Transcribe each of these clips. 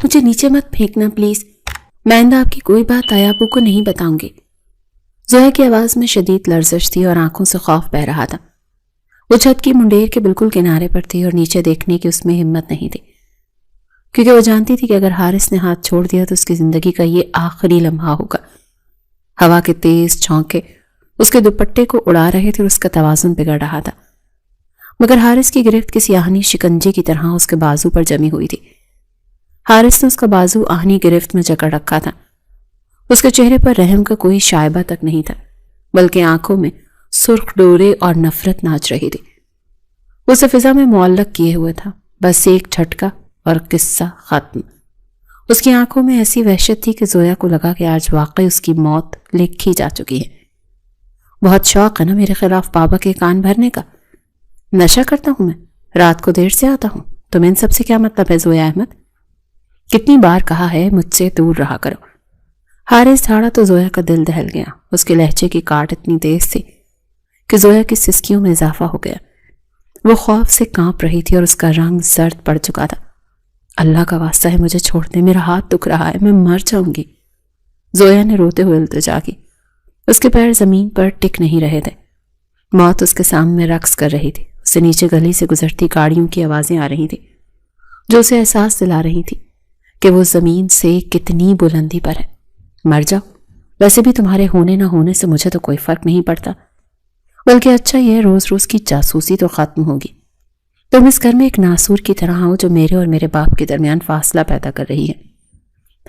مجھے نیچے مت پھینکنا پلیز، میں آئندہ آپ کی کوئی بات تایا ابو کو نہیں بتاؤں گی۔ زویا کی آواز میں شدید لرزش تھی اور آنکھوں سے خوف بہہ رہا تھا۔ وہ چھت کی منڈیر کے بالکل کنارے پر تھی اور نیچے دیکھنے کی اس میں ہمت نہیں تھی، کیونکہ وہ جانتی تھی کہ اگر حارث نے ہاتھ چھوڑ دیا تو اس کی زندگی کا یہ آخری لمحہ ہوگا۔ ہوا کے تیز چھونکے اس کے دوپٹے کو اڑا رہے تھے اور اس کا توازن بگڑ رہا تھا، مگر حارث کی گرفت کسی آہنی شکنجے کی طرح اس کے بازو پر جمی ہوئی تھی۔ حارث نے اس کا بازو آہنی گرفت میں جکڑ رکھا تھا۔ اس کے چہرے پر رحم کا کوئی شائبہ تک نہیں تھا، بلکہ آنکھوں میں سرخ ڈورے اور نفرت ناچ رہی تھی۔ وہ اسے فضا میں معلق کیے ہوئے تھا، بس ایک جھٹکا اور قصہ ختم۔ اس کی آنکھوں میں ایسی وحشت تھی کہ زویا کو لگا کہ آج واقعی اس کی موت لکھی جا چکی ہے۔ بہت شوق ہے نا میرے خلاف بابا کے کان بھرنے کا؟ نشہ کرتا ہوں میں، رات کو دیر سے آتا ہوں، تمہیں ان سب سے کیا مطلب ہے زویا احمد؟ کتنی بار کہا ہے مجھ سے دور رہا کرو۔ حارث جھاڑا تو زویا کا دل دہل گیا۔ اس کے لہجے کی کاٹ اتنی تیز تھی کہ زویا کی سسکیوں میں اضافہ ہو گیا۔ وہ خوف سے کانپ رہی تھی اور اس کا رنگ زرد پڑ چکا تھا۔ اللہ کا واسطہ ہے مجھے چھوڑ دے، میرا ہاتھ دکھ رہا ہے، میں مر جاؤں گی، زویا نے روتے ہوئے التجا کی۔ اس کے پیر زمین پر ٹک نہیں رہے تھے۔ موت اس کے سامنے رقص کر رہی تھی۔ اسے نیچے گلی سے گزرتی گاڑیوں کی آوازیں آ رہی تھی جو اسے احساس دلا رہی تھی کہ وہ زمین سے کتنی بلندی پر ہے۔ مر جاؤ، ویسے بھی تمہارے ہونے نہ ہونے سے مجھے تو کوئی فرق نہیں پڑتا، بلکہ اچھا یہ روز روز کی جاسوسی تو ختم ہوگی۔ تم اس گھر میں ایک ناسور کی طرح ہو جو میرے اور میرے باپ کے درمیان فاصلہ پیدا کر رہی ہے۔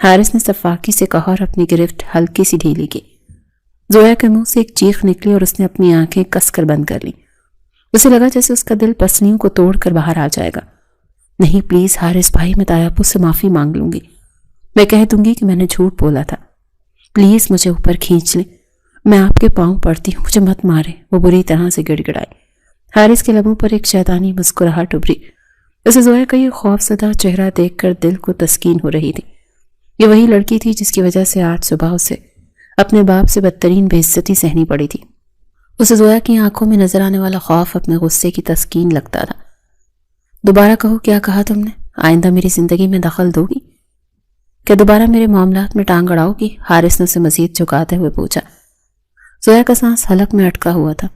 حارث نے صفاقی سے کہا اور اپنی گرفت ہلکی سی ڈھیلی کی۔ زویا کے منہ سے ایک چیخ نکلی اور اس نے اپنی آنکھیں کس کر بند کر لیں۔ اسے لگا جیسے اس کا دل پسلیوں کو توڑ کر باہر آ جائے گا۔ نہیں پلیز حارث بھائی، میں تایا ابو سے معافی مانگ لوں گی، میں کہہ دوں گی کہ میں نے جھوٹ بولا تھا، پلیز مجھے اوپر کھینچ لیں، میں آپ کے پاؤں پڑتی ہوں، مجھے مت مارے۔ وہ بری طرح سے گڑ گڑائے۔ حارث کے لبوں پر ایک شیطانی مسکراہٹ ابھری۔ اسے زویا کا یہ خوف زدہ چہرہ دیکھ کر دل کو تسکین ہو رہی تھی۔ یہ وہی لڑکی تھی جس کی وجہ سے آج صبح اسے اپنے باپ سے بدترین بے عزتی سہنی پڑی تھی۔ اسے زویا کی آنکھوں میں نظر آنے والا خوف اپنے غصے کی تسکین لگتا تھا۔ دوبارہ کہو، کیا کہا تم نے؟ آئندہ میری زندگی میں دخل دو گی؟ کیا دوبارہ میرے معاملات میں ٹانگ اڑاؤ گی؟ حارث نے اسے مزید جھکاتے ہوئے پوچھا۔ زویا کا سانس حلق میں اٹکا ہوا تھا۔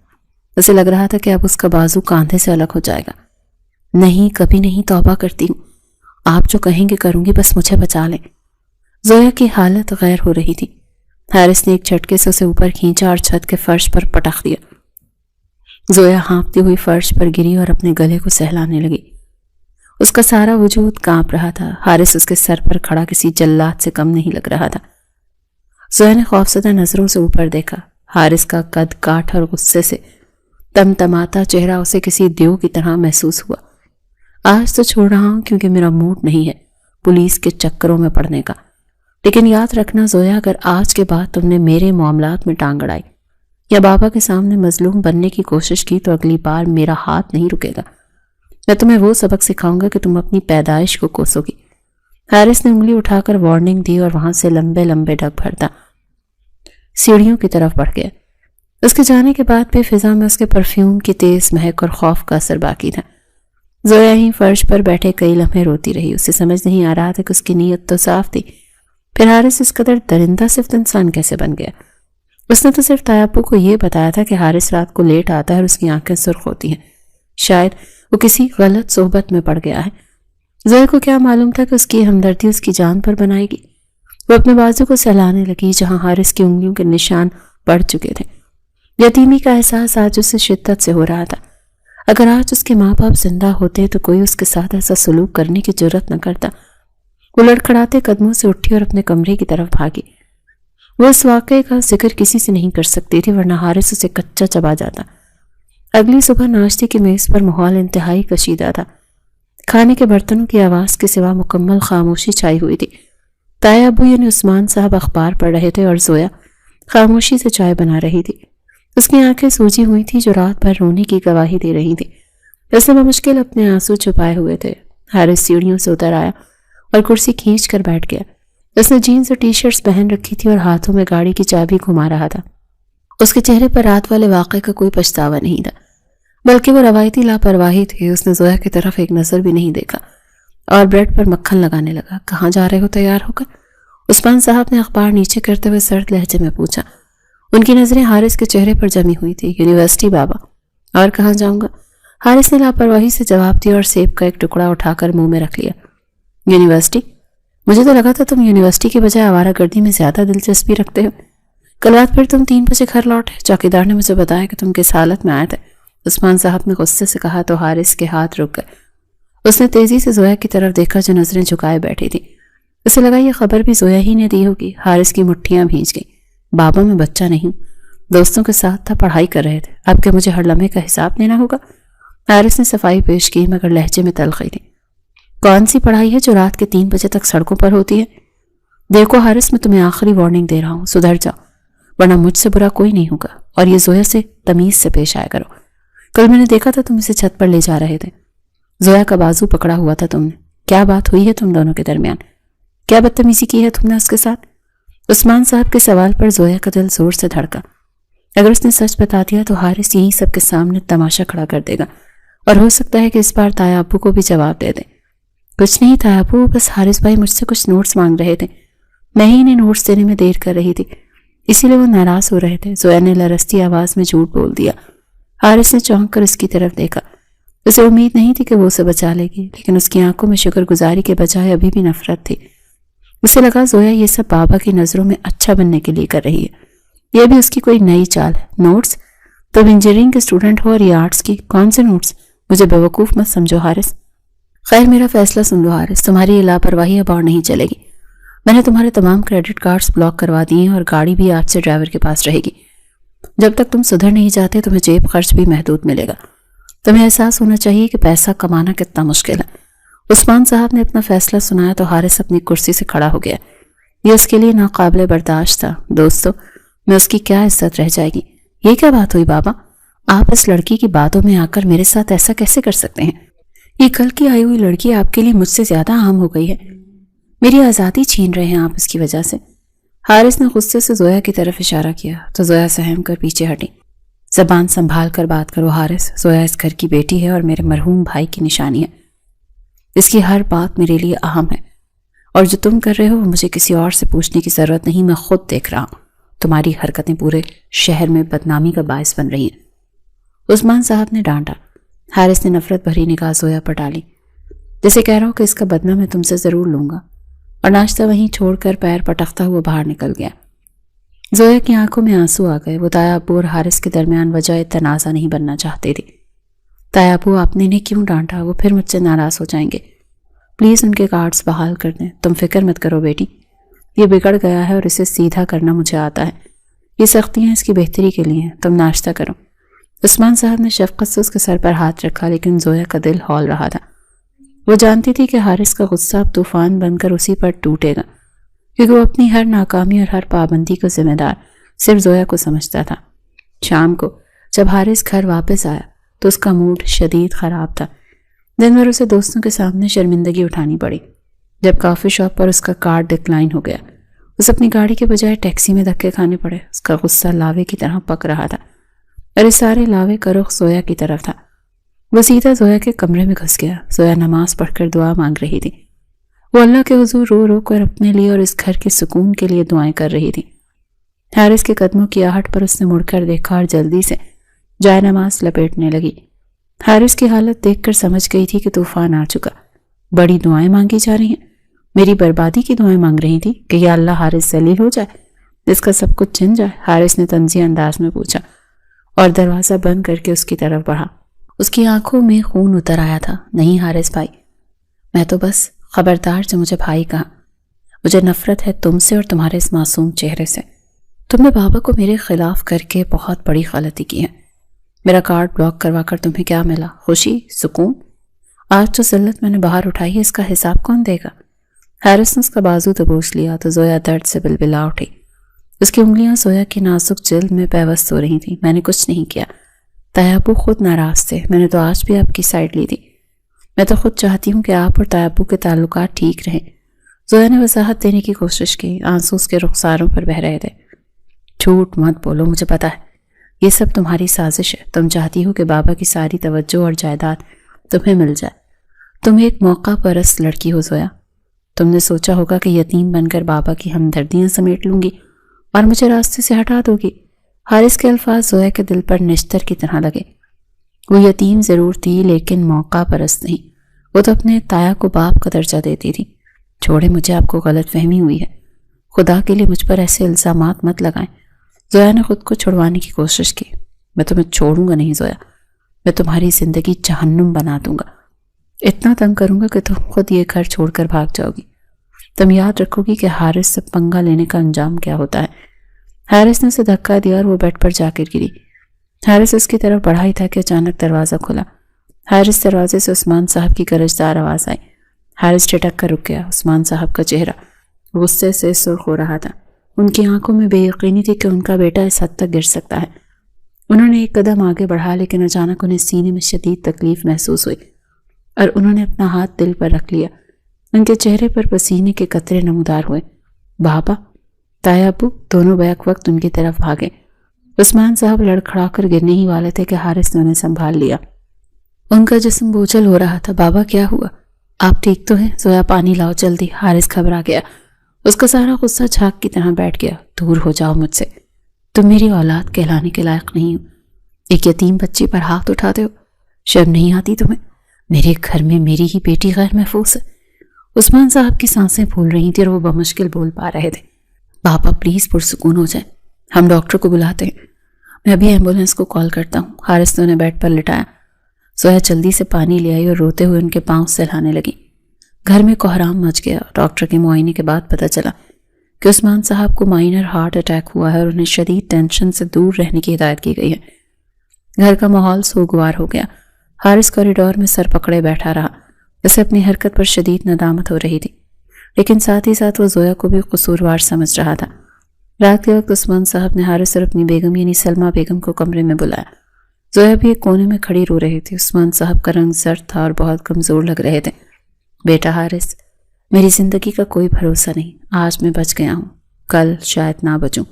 اسے لگ رہا تھا کہ اب اس کا بازو کاندھے سے الگ ہو جائے گا۔ نہیں، کبھی نہیں، توبہ کرتی ہوں، آپ جو کہیں گے کروں گی، بس مجھے بچا لیں۔ زویا کی حالت غیر ہو رہی تھی۔ حارث نے ایک جھٹکے سے اسے اوپر کھینچا اور چھت کے فرش پر پٹخ دیا۔ زویا ہانپتی ہوئی فرش پر گری اور اپنے گلے کو سہلانے لگی۔ اس کا سارا وجود کانپ رہا تھا۔ حارث اس کے سر پر کھڑا کسی جلاد سے کم نہیں لگ رہا تھا۔ زویا نے خوفزدہ نظروں سے اوپر دیکھا۔ حارث کا قد کاٹھ اور غصے سے تمتماتا چہرہ اسے کسی دیو کی طرح محسوس ہوا۔ آج تو چھوڑ رہا ہوں کیونکہ میرا موڈ نہیں ہے پولیس کے چکروں میں پڑنے کا، لیکن یاد رکھنا زویا، اگر آج کے بعد تم نے میرے معاملات میں ٹانگ اڑائی یا بابا کے سامنے مظلوم بننے کی کوشش کی تو اگلی بار میرا ہاتھ نہیں رکے گا۔ میں تمہیں وہ سبق سکھاؤں گا کہ تم اپنی پیدائش کو کوسو گی۔ حارث نے انگلی اٹھا کر وارننگ دی اور وہاں سے لمبے لمبے ڈگ بھرتا سیڑھیوں کی طرف بڑھ گیا۔ اس کے جانے کے بعد بھی فضا میں اس کے پرفیوم کی تیز مہک اور خوف کا اثر باقی تھا۔ زویا ہی فرش پر بیٹھے کئی لمحے روتی رہی۔ اسے سمجھ نہیں آ رہا تھا کہ اس کی نیت تو صاف تھی، پھر حارث اس قدر درندہ صفت انسان کیسے بن گیا؟ اس نے تو صرف تایا ابو کو یہ بتایا تھا کہ حارث رات کو لیٹ آتا ہے اور اس کی آنکھیں سرخ ہوتی ہیں، شاید وہ کسی غلط صحبت میں پڑ گیا ہے۔ زویا کو کیا معلوم تھا کہ اس کی ہمدردی اس کی جان پر بنائے گی؟ وہ اپنے بازو کو سہلانے لگی جہاں حارث کی انگلیوں کے نشان پڑ چکے تھے۔ یتیمی کا احساس آج اسے شدت سے ہو رہا تھا۔ اگر آج اس کے ماں باپ زندہ ہوتے تو کوئی اس کے ساتھ ایسا سلوک کرنے کی جرت نہ کرتا۔ وہ لڑکھڑاتے قدموں سے اٹھی اور اپنے کمرے کی طرف بھاگی۔ وہ اس واقعے کا ذکر کسی سے نہیں کر سکتی تھی ورنہ حارث اسے کچا چبا جاتا۔ اگلی صبح ناشتے کی میز پر ماحول انتہائی کشیدہ تھا۔ کھانے کے برتنوں کی آواز کے سوا مکمل خاموشی چھائی ہوئی تھی۔ تایا ابو یعنی عثمان صاحب اخبار پڑھ رہے تھے اور زویا خاموشی سے چائے بنا رہی تھی۔ اس کی آنکھیں سوجی ہوئی تھی جو رات بھر رونے کی گواہی دے رہی تھی۔ اس نے بمشکل اپنے آنسو چھپائے ہوئے تھے۔ حارث سیڑھیوں سے اتر آیا اور کرسی کھینچ کر بیٹھ گیا۔ اس نے جینز اور ٹی شرٹس پہن رکھی تھی اور ہاتھوں میں گاڑی کی چابی گھما رہا تھا۔ اس کے چہرے پر رات والے واقعے کا کوئی پچھتاوا نہیں تھا، بلکہ وہ روایتی لاپرواہی تھی۔ اس نے زویا کی طرف ایک نظر بھی نہیں دیکھا اور بریڈ پر مکھن لگانے لگا۔ کہاں جا رہے ہو تیار ہو کر؟ عثمان صاحب نے اخبار نیچے کرتے ہوئے سرد لہجے میں پوچھا۔ ان کی نظریں حارث کے چہرے پر جمی ہوئی تھی۔ یونیورسٹی بابا۔ اور کہاں جاؤں گا؟ حارث نے لاپرواہی سے جواب دیا اور سیب کا ایک ٹکڑا اٹھا کر منہ میں رکھ لیا۔ یونیورسٹی؟ مجھے تو لگا تھا تم یونیورسٹی کی بجائے آوارہ گردی میں زیادہ دلچسپی رکھتے ہو۔ کل رات پھر تم 3 بجے گھر لوٹے۔ چوکیدار نے مجھے بتایا کہ تم کس حالت میں آئے تھے۔ عثمان صاحب نے غصے سے کہا تو حارث کے ہاتھ رک گئے۔ اس نے تیزی سے زویا کی طرف دیکھا جو نظریں جھکائے بیٹھی تھی۔ اسے لگا یہ خبر بھی زویا ہی نے دی ہوگی۔ حارث کی مٹھیاں بھیج گئی۔ بابا میں بچہ نہیں، دوستوں کے ساتھ تھا، پڑھائی کر رہے تھے۔ اب کہ مجھے ہر لمحے کا حساب لینا ہوگا؟ حارث نے صفائی پیش کی مگر لہجے میں تلخی تھی۔ کون سی پڑھائی ہے جو رات کے 3 بجے تک سڑکوں پر ہوتی ہے؟ دیکھو حارث، میں تمہیں آخری وارننگ دے رہا ہوں، سدھر جاؤ ورنہ مجھ سے برا کوئی نہیں ہوگا۔ اور یہ زویا سے تمیز سے پیش آیا کرو۔ کل میں نے دیکھا تھا تم اسے چھت پر لے جا رہے تھے۔ زویا کا بازو پکڑا ہوا تھا تم نے۔ کیا بات ہوئی ہے تم دونوں کے درمیان؟ کیا بدتمیزی کی ہے تم نے اس کے ساتھ؟ عثمان صاحب کے سوال پر زویا کا دل زور سے دھڑکا۔ اگر اس نے سچ بتا دیا تو حارث یہی سب کے سامنے تماشا کھڑا کر دے گا اور ہو سکتا ہے کہ اس بار تایا ابو کو بھی جواب دے دے۔ کچھ نہیں تایا ابو، بس حارث بھائی مجھ سے کچھ نوٹس مانگ رہے تھے، میں ہی انہیں نوٹس دینے میں دیر کر رہی تھی، اسی لیے وہ ناراض ہو رہے تھے۔ زویا نے لرزتی آواز میں جھوٹ بول دیا۔ حارث نے چونک کر اس کی طرف دیکھا۔ اسے امید نہیں تھی کہ وہ اسے بچا لے گی، لیکن اس کی آنکھوں میں شکر گزاری کے بجائے ابھی بھی نفرت تھی۔ اسے لگا زویا یہ سب بابا کی نظروں میں اچھا بننے کے لیے کر رہی ہے، یہ بھی اس کی کوئی نئی چال ہے۔ نوٹس؟ تم انجینئرنگ کے اسٹوڈنٹ ہو اور یہ آرٹس کی، کون سے نوٹس؟ مجھے بیوقوف مت سمجھو حارث۔ خیر میرا فیصلہ سن لو حارث، تمہاری یہ لاپرواہی اب اور نہیں چلے گی۔ میں نے تمہارے تمام کریڈٹ کارڈز بلاک کروا دیے ہیں اور گاڑی بھی آج سے ڈرائیور کے پاس رہے گی۔ جب تک تم سدھر نہیں جاتے تمہیں جیب خرچ بھی محدود ملے گا۔ تمہیں احساس ہونا چاہیے کہ پیسہ کمانا کتنا مشکل ہے۔ عثمان صاحب نے اپنا فیصلہ سنایا تو حارث اپنی کرسی سے کھڑا ہو گیا۔ یہ اس کے لیے ناقابل برداشت تھا۔ دوستو، میں اس کی کیا عزت رہ جائے گی؟ یہ کیا بات ہوئی بابا؟ آپ اس لڑکی کی باتوں میں آ کر میرے ساتھ ایسا کیسے کر سکتے ہیں؟ یہ کل کی آئی ہوئی لڑکی آپ کے لیے مجھ سے زیادہ عام ہو گئی ہے۔ میری آزادی چھین رہے ہیں آپ اس کی وجہ سے۔ حارث نے غصے سے زویا کی طرف اشارہ کیا تو زویا سہم کر پیچھے ہٹی۔ زبان سنبھال کر بات کرو حارث، زویا اس گھر کی بیٹی ہے اور میرے مرحوم بھائی کی نشانی ہے۔ اس کی ہر بات میرے لیے اہم ہے، اور جو تم کر رہے ہو وہ مجھے کسی اور سے پوچھنے کی ضرورت نہیں، میں خود دیکھ رہا ہوں۔ تمہاری حرکتیں پورے شہر میں بدنامی کا باعث بن رہی ہیں۔ عثمان صاحب نے ڈانٹا۔ حارث نے نفرت بھری نگاہ زویا پر ڈالی۔ جیسے کہہ رہا ہوں کہ اس کا بدلہ میں تم سے ضرور لوں گا، اور ناشتہ وہیں چھوڑ کر پیر پٹکتا ہوا باہر نکل گیا۔ زویا کی آنکھوں میں آنسو آ گئے۔ وہ تایا ابو اور حارث کے درمیان وجہ تنازع نہیں بننا چاہتے تھے۔ تایا ابو، آپ نے انہیں کیوں ڈانٹا؟ وہ پھر مجھ سے ناراض ہو جائیں گے۔ پلیز ان کے کارڈز بحال کر دیں۔ تم فکر مت کرو بیٹی، یہ بگڑ گیا ہے اور اسے سیدھا کرنا مجھے آتا ہے۔ یہ سختیاں اس کی بہتری کے لیے ہیں۔ تم ناشتہ کرو۔ عثمان صاحب نے شفقت سے اس کے سر پر ہاتھ رکھا، لیکن زویا کا دل ہول رہا تھا۔ وہ جانتی تھی کہ حارث کا غصہ اب طوفان بن کر اسی پر ٹوٹے گا، کیونکہ وہ اپنی ہر ناکامی اور ہر پابندی کو ذمہ دار صرف زویا کو سمجھتا تھا۔ شام کو جب حارث گھر واپس آیا تو اس کا موڈ شدید خراب تھا۔ دن بھر اسے دوستوں کے سامنے شرمندگی اٹھانی پڑی۔ جب کافی شاپ پر اس کا کارڈ ڈکلائن ہو گیا، اسے اپنی گاڑی کے بجائے ٹیکسی میں دھکے کھانے پڑے۔ اس کا غصہ لاوے کی طرح پک رہا تھا، اور اس سارے لاوے کا رخ زویا کی طرف تھا۔ وہ سیدھا زویا کے کمرے میں گھس گیا۔ زویا نماز پڑھ کر دعا مانگ رہی تھی۔ وہ اللہ کے حضور رو رو کر اپنے لیے اور اس گھر کے سکون کے لیے دعائیں کر رہی تھی۔ حارث کے قدموں کی آہٹ پر اس نے مڑ کر دیکھا اور جلدی سے جائے نماز لپیٹنے لگی۔ حارث کی حالت دیکھ کر سمجھ گئی تھی کہ طوفان آ چکا۔ بڑی دعائیں مانگی جا رہی ہیں، میری بربادی کی دعائیں مانگ رہی تھی کہ یا اللہ حارث ذلیل ہو جائے، اس کا سب کچھ چھن جائے۔ حارث نے طنزیہ انداز میں پوچھا اور دروازہ بند کر کے اس کی طرف بڑھا۔ اس کی آنکھوں میں خون اتر آیا تھا۔ نہیں حارث بھائی، میں تو بس خبردار جو مجھے بھائی کہا، مجھے نفرت ہے تم سے اور تمہارے اس معصوم چہرے سے۔ تم نے بابا کو میرے خلاف کر کے بہت بڑی غلطی کی ہے۔ میرا کارڈ بلاک کروا کر تمہیں کیا ملا؟ خوشی؟ سکون؟ آج جو ذلت میں نے باہر اٹھائی ہے اس کا حساب کون دے گا؟ حارث نے اس کا بازو دبوچ لیا تو زویا درد سے بلبلا اٹھی۔ اس کی انگلیاں زویا کی نازک جلد میں پیوست ہو رہی تھیں۔ میں نے کچھ نہیں کیا، تایا ابو خود ناراض تھے، میں نے تو آج بھی آپ کی سائڈ لی تھی۔ میں تو خود چاہتی ہوں کہ آپ اور تایا ابو کے تعلقات ٹھیک رہیں۔ زویا نے وضاحت دینے کی کوشش کی۔ آنسو اس کے رخساروں پر بہہ رہے تھے۔ جھوٹ مت بولو، مجھے پتا ہے یہ سب تمہاری سازش ہے۔ تم چاہتی ہو کہ بابا کی ساری توجہ اور جائیداد تمہیں مل جائے۔ تم ایک موقع پرست لڑکی ہو زویا. تم نے سوچا ہوگا کہ یتیم بن کر بابا کی ہمدردیاں سمیٹ لوں گی اور مجھے راستے سے ہٹا دو گی. حارث کے الفاظ زویا کے دل پر نشتر کی طرح لگے. وہ یتیم ضرور تھی لیکن موقع پرست نہیں. وہ تو اپنے تایا کو باپ کا درجہ دیتی تھی. چھوڑے مجھے، آپ کو غلط فہمی ہوئی ہے. خدا کے لیے مجھ پر ایسے الزامات مت لگائیں. زویا نے خود کو چھڑوانے کی کوشش کی. میں تمہیں چھوڑوں گا نہیں زویا، میں تمہاری زندگی جہنم بنا دوں گا. اتنا تنگ کروں گا کہ تم خود یہ گھر چھوڑ کر بھاگ جاؤ گی. تم یاد رکھو گی کہ حارث سے پنگا لینے کا انجام کیا ہوتا ہے. حارث نے اسے دھکا دیا اور وہ بیڈ پر جا کر گری. حارث اس کی طرف بڑھا ہی تھا کہ اچانک دروازہ کھلا. حارث دروازے سے عثمان صاحب کی گرجدار آواز آئی. حارث ٹھٹک کر رک گیا. عثمان صاحب کا چہرہ غصے سے سرخ ہو رہا تھا. ان کی آنکھوں میں بے یقینی تھی کہ ان کا بیٹا اس حد تک گر سکتا ہے. انہوں نے ایک قدم آگے بڑھا لیکن اچانک انہیں سینے میں شدید تکلیف محسوس ہوئی اور انہوں نے اپنا ہاتھ دل پر رکھ لیا. ان کے چہرے پر پسینے کے قطرے نمودار ہوئے. بابا، تایا ابو دونوں بیک وقت ان کی طرف بھاگے. عثمان صاحب لڑکھڑا کر گرنے ہی والے تھے کہ حارث نے انہیں سنبھال لیا. ان کا جسم بوجھل ہو رہا تھا. بابا کیا ہوا؟ آپ ٹھیک تو ہیں؟ زویا پانی لاؤ جلدی. حارث گھبرا گیا. اس کا سارا غصہ جھاگ کی طرح بیٹھ گیا. دور ہو جاؤ مجھ سے، تم میری اولاد کہلانے کے لائق نہیں ہو. ایک یتیم بچی پر ہاتھ اٹھاتے ہو. شرم نہیں آتی تمہیں؟ میرے گھر میں میری ہی بیٹی غیر محفوظ ہے. عثمان صاحب کی سانسیں پھول رہی تھیں اور وہ بمشکل بول پا رہے تھے. بابا پلیز پرسکون ہو جائیں، ہم ڈاکٹر کو بلاتے ہیں. میں ابھی ایمبولینس کو کال کرتا ہوں. حارث نے انہیں بیڈ پر لٹایا. زویا جلدی سے پانی لے آئی اور روتے ہوئے ان کے پاؤں سہلانے لگی. گھر میں کوہرام مچ گیا. ڈاکٹر کے معائنے کے بعد پتہ چلا کہ عثمان صاحب کو مائنر ہارٹ اٹیک ہوا ہے اور انہیں شدید ٹینشن سے دور رہنے کی ہدایت کی گئی ہے. گھر کا ماحول سوگوار ہو گیا. حارث کوریڈور میں سر پکڑے بیٹھا رہا. اسے اپنی حرکت پر شدید ندامت ہو رہی تھی لیکن ساتھ ہی ساتھ وہ زویا کو بھی قصوروار سمجھ رہا تھا. رات کے وقت عثمان صاحب نے حارث اور اپنی بیگم یعنی سلمہ بیگم کو کمرے میں بلایا. زویا بھی ایک کونے میں کھڑی رو رہی تھی. عثمان صاحب کا رنگ زرد تھا اور بہت کمزور لگ رہے تھے. بیٹا حارث، میری زندگی کا کوئی بھروسہ نہیں. آج میں بچ گیا ہوں، کل شاید نہ بچوں.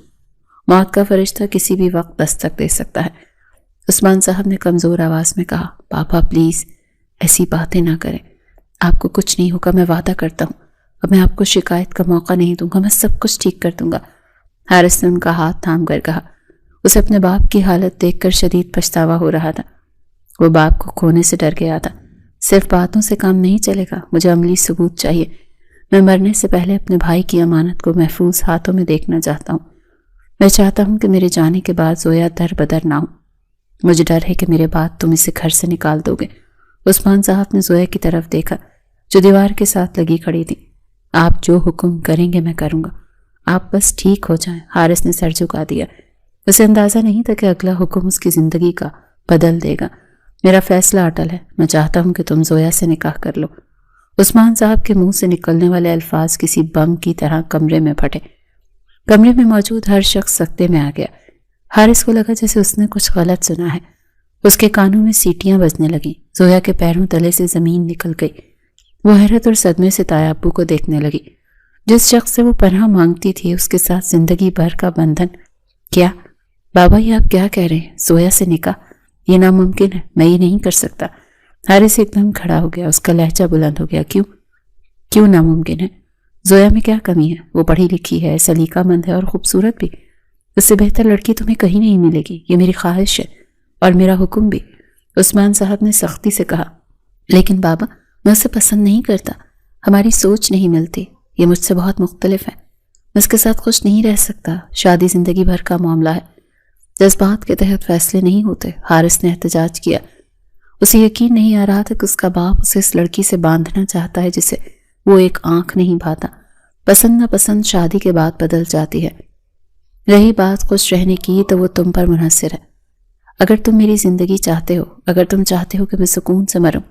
موت کا فرشتہ کسی بھی وقت دستک دے سکتا ہے. عثمان صاحب نے کمزور آواز میں کہا. پاپا پلیز ایسی باتیں نہ کریں. آپ کو کچھ نہیں ہوگا، میں وعدہ کرتا ہوں. اب میں آپ کو شکایت کا موقع نہیں دوں گا. میں سب کچھ ٹھیک کر دوں گا. حارث نے ان کا ہاتھ تھام کر کہا. اسے اپنے باپ کی حالت دیکھ کر شدید پچھتاوا ہو رہا تھا. وہ باپ کو کھونے سے ڈر گیا تھا. صرف باتوں سے کام نہیں چلے گا، مجھے عملی ثبوت چاہیے. میں مرنے سے پہلے اپنے بھائی کی امانت کو محفوظ ہاتھوں میں دیکھنا چاہتا ہوں. میں چاہتا ہوں کہ میرے جانے کے بعد زویا در بدر نہ ہو. مجھے ڈر ہے کہ میرے بعد تم اسے گھر سے نکال دو گے. عثمان صاحب نے زویا کی طرف دیکھا جو دیوار کے ساتھ لگی کھڑی تھی. آپ جو حکم کریں گے میں کروں گا، آپ بس ٹھیک ہو جائیں. حارث نے سر جھکا دیا. اسے اندازہ نہیں تھا کہ اگلا حکم اس کی زندگی کا بدل دے گا. میرا فیصلہ اٹل ہے. میں چاہتا ہوں کہ تم زویا سے نکاح کر لو. عثمان صاحب کے منہ سے نکلنے والے الفاظ کسی بم کی طرح کمرے میں پھٹے. کمرے میں موجود ہر شخص سکتے میں آ گیا. حارث کو لگا جیسے اس نے کچھ غلط سنا ہے. اس کے کانوں میں سیٹیاں بجنے لگیں. زویا کے پیروں تلے سے زمین نکل گئی. وہ حیرت اور صدمے سے تایا ابو کو دیکھنے لگی. جس شخص سے وہ پناہ مانگتی تھی اس کے ساتھ زندگی بھر کا بندھن. کیا بابا، یہ آپ کیا کہہ رہے ہیں؟ زویا سے نکاح؟ یہ ناممکن ہے، میں یہ نہیں کر سکتا. حارث ایک دم کھڑا ہو گیا. اس کا لہجہ بلند ہو گیا. کیوں ناممکن ہے؟ زویا میں کیا کمی ہے؟ وہ پڑھی لکھی ہے، سلیقہ مند ہے اور خوبصورت بھی. اس سے بہتر لڑکی تمہیں کہیں نہیں ملے گی. یہ میری خواہش ہے اور میرا حکم بھی. عثمان صاحب نے سختی سے کہا. لیکن بابا، میں اسے پسند نہیں کرتا. ہماری سوچ نہیں ملتی. یہ مجھ سے بہت مختلف ہے. میں اس کے ساتھ خوش نہیں رہ سکتا. شادی زندگی بھر کا معاملہ ہے، جذبات کے تحت فیصلے نہیں ہوتے. حارث نے احتجاج کیا. اسے یقین نہیں آ رہا تھا کہ اس کا باپ اسے اس لڑکی سے باندھنا چاہتا ہے جسے وہ ایک آنکھ نہیں بھاتا. پسند ناپسند شادی کے بعد بدل جاتی ہے. رہی بات خوش رہنے کی تو وہ تم پر منحصر ہے. اگر تم میری زندگی چاہتے ہو، اگر تم چاہتے ہو کہ میں سکون سے مروں،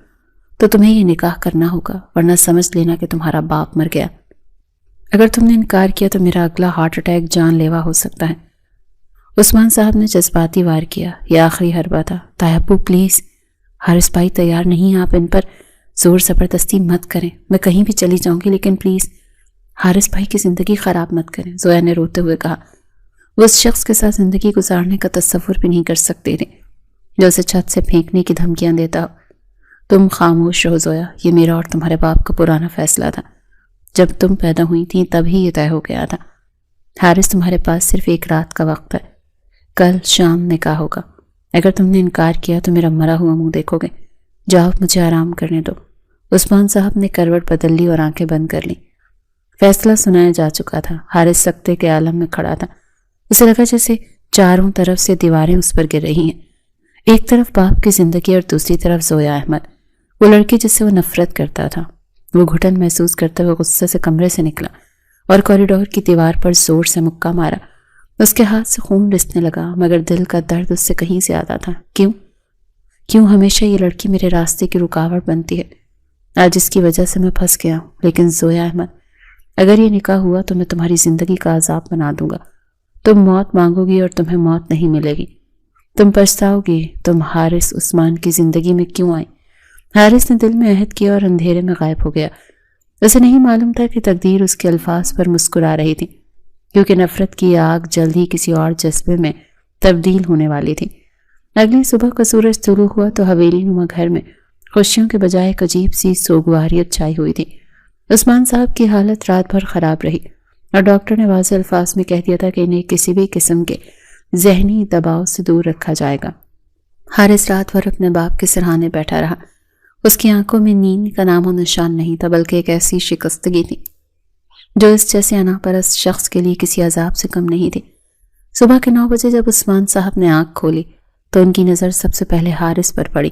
تو تمہیں یہ نکاح کرنا ہوگا، ورنہ سمجھ لینا کہ تمہارا باپ مر گیا. اگر تم نے انکار کیا تو میرا اگلا ہارٹ اٹیک جان لیوا ہو سکتا ہے. عثمان صاحب نے جذباتی وار کیا. یہ آخری حربہ تھا. تایا ابو پلیز. حارث بھائی تیار نہیں، آپ ان پر زور زبردستی مت کریں. میں کہیں بھی چلی جاؤں گی لیکن پلیز حارث بھائی کی زندگی خراب مت کریں. زویا نے روتے ہوئے کہا. وہ اس شخص کے ساتھ زندگی گزارنے کا تصور بھی نہیں کر سکتے تھے جو اسے چھت سے پھینکنے کی دھمکیاں دیتا ہو. تم خاموش رہو زویا، یہ میرا اور تمہارے باپ کا پرانا فیصلہ تھا۔ جب تم پیدا ہوئی تھیں تبھی یہ طے ہو گیا تھا۔ حارث تمہارے پاس صرف ایک رات کا وقت ہے، کل شام نکاح ہوگا۔ اگر تم نے انکار کیا تو میرا مرا ہوا منہ دیکھو گے۔ جاؤ، مجھے آرام کرنے دو۔ عثمان صاحب نے کروٹ بدل لی اور آنکھیں بند کر لیں۔ فیصلہ سنایا جا چکا تھا۔ حارث سکتے کے عالم میں کھڑا تھا۔ اسے لگا جیسے چاروں طرف سے دیواریں اس پر گر رہی ہیں۔ ایک طرف باپ کی زندگی اور دوسری طرف زویا احمد، وہ لڑکی جس سے وہ نفرت کرتا تھا۔ وہ گھٹن محسوس کرتے ہوئے غصے سے کمرے سے نکلا اور کوریڈور کی دیوار پر زور سے مکہ مارا۔ اس کے ہاتھ سے خون رسنے لگا، مگر دل کا درد اس سے کہیں زیادہ تھا۔ کیوں ہمیشہ یہ لڑکی میرے راستے کی رکاوٹ بنتی ہے؟ آج اس کی وجہ سے میں پھنس گیا ہوں۔ لیکن زویا احمد، اگر یہ نکاح ہوا تو میں تمہاری زندگی کا عذاب بنا دوں گا۔ تم موت مانگو گی اور تمہیں موت نہیں ملے گی۔ تم پچھتاؤ گی تم حارث عثمان کی زندگی میں کیوں آئے۔ حارث نے دل میں عہد کیا اور اندھیرے میں غائب ہو گیا۔ اسے نہیں معلوم تھا کہ تقدیر اس کے الفاظ پر مسکرا رہی تھی، کیونکہ نفرت کی آگ جلد ہی کسی اور جذبے میں تبدیل ہونے والی تھی۔ اگلی صبح کا سورج طلوع ہوا تو حویلی نما گھر میں خوشیوں کے بجائے ایک عجیب سی سوگواریت چھائی ہوئی تھی۔ عثمان صاحب کی حالت رات بھر خراب رہی اور ڈاکٹر نے واضح الفاظ میں کہہ دیا تھا کہ انہیں کسی بھی قسم کے ذہنی دباؤ سے دور رکھا جائے گا۔ حارث رات بھر اپنے باپ کے سرہانے بیٹھا رہا۔ اس کی آنکھوں میں نیند کا نام و نشان نہیں تھا، بلکہ ایک ایسی شکستگی تھی جو اس جیسے انا پرست شخص کے لیے کسی عذاب سے کم نہیں تھی۔ صبح کے 9 بجے جب عثمان صاحب نے آنکھ کھولی تو ان کی نظر سب سے پہلے حارث پر پڑی،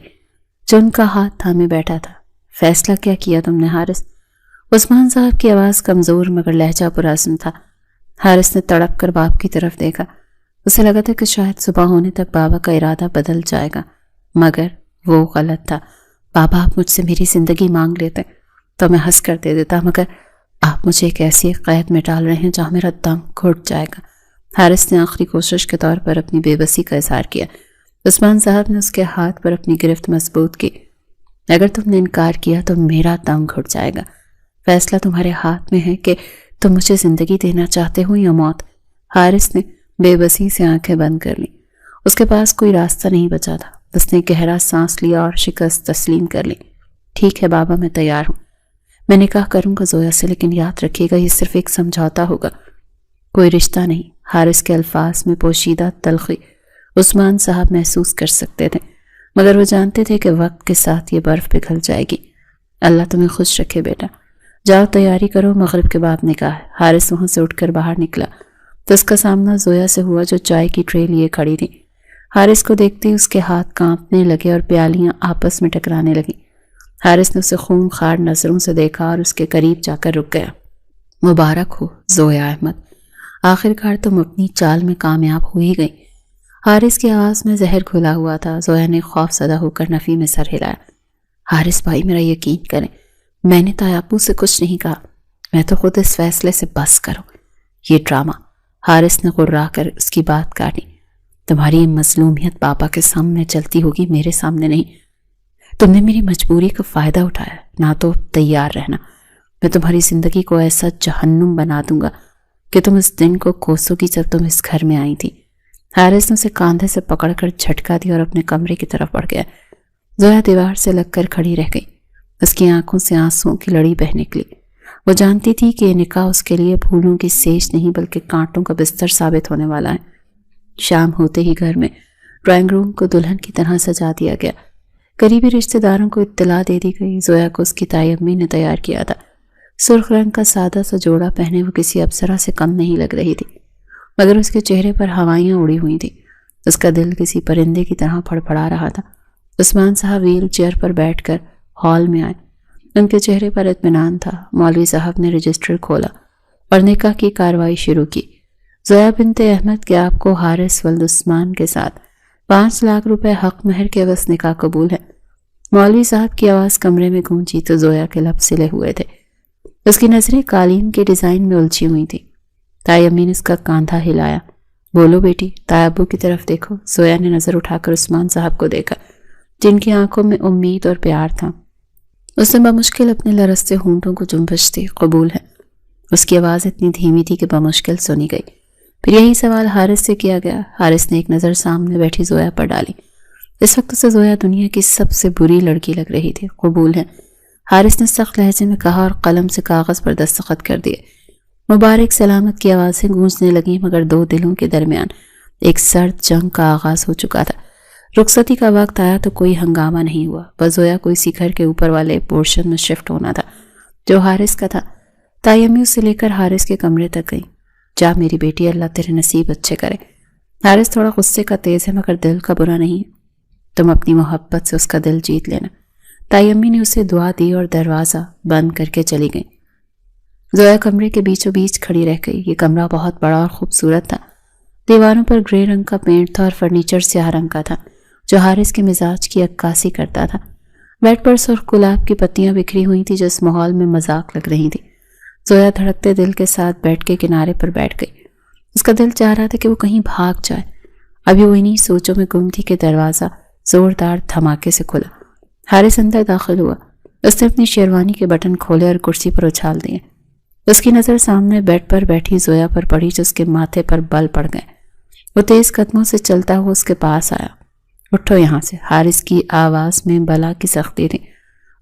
جو ان کا ہاتھ تھامے بیٹھا تھا۔ فیصلہ کیا کیا تم نے حارث؟ عثمان صاحب کی آواز کمزور مگر لہجہ پرعزم تھا۔ حارث نے تڑپ کر باپ کی طرف دیکھا۔ اسے لگا تھا کہ شاید صبح ہونے تک بابا کا ارادہ بدل جائے گا، مگر وہ غلط تھا۔ بابا، آپ مجھ سے میری زندگی مانگ لیتے تو میں ہنس کر دے دیتا، مگر آپ مجھے ایک ایسی قید میں ڈال رہے ہیں جہاں میرا دم گھٹ جائے گا۔ حارث نے آخری کوشش کے طور پر اپنی بے بسی کا اظہار کیا۔ عثمان صاحب نے اس کے ہاتھ پر اپنی گرفت مضبوط کی۔ اگر تم نے انکار کیا تو میرا دم گھٹ جائے گا۔ فیصلہ تمہارے ہاتھ میں ہے کہ تم مجھے زندگی دینا چاہتے ہو یا موت۔ حارث نے بے بسی سے آنکھیں بند کر لی۔ اس کے پاس کوئی راستہ نہیں بچا تھا۔ اس نے گہرا سانس لیا اور شکست تسلیم کر لی۔ ٹھیک ہے بابا، میں تیار ہوں۔ میں نکاح کروں گا زویا سے، لیکن یاد رکھیے گا یہ صرف ایک سمجھوتا ہوگا، کوئی رشتہ نہیں۔ حارث کے الفاظ میں پوشیدہ تلخی عثمان صاحب محسوس کر سکتے تھے، مگر وہ جانتے تھے کہ وقت کے ساتھ یہ برف پگھل جائے گی۔ اللہ تمہیں خوش رکھے بیٹا، جاؤ تیاری کرو، مغرب کے بعد نکاح ہے۔ حارث وہاں سے اٹھ کر باہر نکلا تو اس کا سامنا زویا سے ہوا، جو چائے کی ٹرے لیے کھڑی تھی۔ حارث کو دیکھتے ہی اس کے ہاتھ کانپنے لگے اور پیالیاں آپس میں ٹکرانے لگیں۔ حارث نے اسے خون خوار نظروں سے دیکھا اور اس کے قریب جا کر رک گیا۔ مبارک ہو زویا احمد، آخر کار تم اپنی چال میں کامیاب ہو ہی گئی۔ حارث کی آواز میں زہر گھلا ہوا تھا۔ زویا نے خوف زدہ ہو کر نفی میں سر ہلایا۔ حارث بھائی، میرا یقین کریں، میں نے تایابو سے کچھ نہیں کہا، میں تو خود اس فیصلے سے بس کرو یہ ڈرامہ۔ حارث نے غرا کر اس کی بات کاٹی۔ تمہاری یہ مظلومیت پاپا کے سامنے چلتی ہوگی، میرے سامنے نہیں۔ تم نے میری مجبوری کا فائدہ اٹھایا، نہ تو تیار رہنا۔ میں تمہاری زندگی کو ایسا جہنم بنا دوں گا کہ تم اس دن کو کوسو گی جب تم اس گھر میں آئی تھی۔ حارث نے اسے کاندھے سے پکڑ کر جھٹکا دیا اور اپنے کمرے کی طرف بڑھ گیا۔ زویا دیوار سے لگ کر کھڑی رہ گئی۔ اس کی آنکھوں سے آنسوؤں کی لڑی بہہ نکلی۔ وہ جانتی تھی کہ یہ نکاح اس کے لیے پھولوں کی سیج نہیں بلکہ کانٹوں کا بستر ثابت ہونے والا ہے۔ شام ہوتے ہی گھر میں ڈرائنگ روم کو دلہن کی طرح سجا دیا گیا۔ قریبی رشتہ داروں کو اطلاع دے دی گئی۔ زویا کو اس کی تائی امی نے تیار کیا تھا۔ سرخ رنگ کا سادہ سا جوڑا پہنے وہ کسی ابصرہ سے کم نہیں لگ رہی تھی، مگر اس کے چہرے پر ہوائیاں اڑی ہوئی تھیں۔ اس کا دل کسی پرندے کی طرح پھڑپڑا رہا تھا۔ عثمان صاحب ویل چیئر پر بیٹھ کر ہال میں آئے۔ ان کے چہرے پر اطمینان تھا۔ مولوی صاحب نے رجسٹر کھولا اور نکاح کی کارروائی شروع کی۔ زویا بنت احمد کہ آپ کو حارث ولد عثمان کے ساتھ 5 لاکھ روپے حق مہر کے عوض نکاح قبول ہے۔ مولوی صاحب کی آواز کمرے میں گونجی تو زویا کے لب سلے ہوئے تھے۔ اس کی نظریں قالین کے ڈیزائن میں الجھی ہوئی تھی۔ تائی امی نے اس کا کاندھا ہلایا۔ بولو بیٹی، تائی ابو کی طرف دیکھو۔ زویا نے نظر اٹھا کر عثمان صاحب کو دیکھا، جن کی آنکھوں میں امید اور پیار تھا۔ اس نے بمشکل اپنے لرزتے ہونٹوں کو جنبش دی۔ قبول ہے۔ اس کی آواز اتنی دھیمی تھی کہ بمشکل سنی گئی۔ پھر یہی سوال حارث سے کیا گیا۔ حارث نے ایک نظر سامنے بیٹھی زویا پر ڈالی۔ اس وقت اسے زویا دنیا کی سب سے بری لڑکی لگ رہی تھی۔ قبول ہے، حارث نے سخت لہجے میں کہا اور قلم سے کاغذ پر دستخط کر دیے۔ مبارک سلامت کی آوازیں گونجنے لگیں، مگر دو دلوں کے درمیان ایک سرد جنگ کا آغاز ہو چکا تھا۔ رخصتی کا وقت آیا تو کوئی ہنگامہ نہیں ہوا، بس زویا کو اسی گھر کے اوپر والے پورشن میں شفٹ ہونا تھا جو حارث کا تھا۔ تایمی اسے لے کر حارث کے کمرے تک گئی۔ جا میری بیٹی، اللہ تیرے نصیب اچھے کرے۔ حارث تھوڑا غصے کا تیز ہے مگر دل کا برا نہیں ہے، تم اپنی محبت سے اس کا دل جیت لینا۔ تایمی نے اسے دعا دی اور دروازہ بند کر کے چلی گئی۔ زویا کمرے کے بیچوں بیچ کھڑی رہ گئی۔ یہ کمرہ بہت بڑا اور خوبصورت تھا۔ دیواروں پر گرے رنگ کا پینٹ تھا اور فرنیچر سیاہ رنگ کا تھا جو حارث کے مزاج کی عکاسی کرتا تھا۔ بیڈ پر سرخ گلاب کی پتیاں بکھری ہوئی تھی جو اس ماحول میں مذاق لگ رہی تھی۔ زویا دھڑکتے دل کے ساتھ بیڈ کے کنارے پر بیٹھ گئی۔ اس کا دل چاہ رہا تھا کہ وہ کہیں بھاگ جائے۔ ابھی وہ انہی سوچوں میں گم تھی کہ دروازہ زوردار دھماکے سے کھلا۔ حارث اندر داخل ہوا۔ اس نے اپنی شیروانی کے بٹن کھولے اور کرسی پر اچھال دیے۔ اس کی نظر سامنے بیڈ پر بیٹھی زویا پر پڑی جو اس کے ماتھے پر بل پڑ گئے۔ وہ تیز قدموں سے چلتا ہوا اس کے پاس آیا۔ اٹھو یہاں سے، حارث کی آواز میں بلا کی سختی تھی۔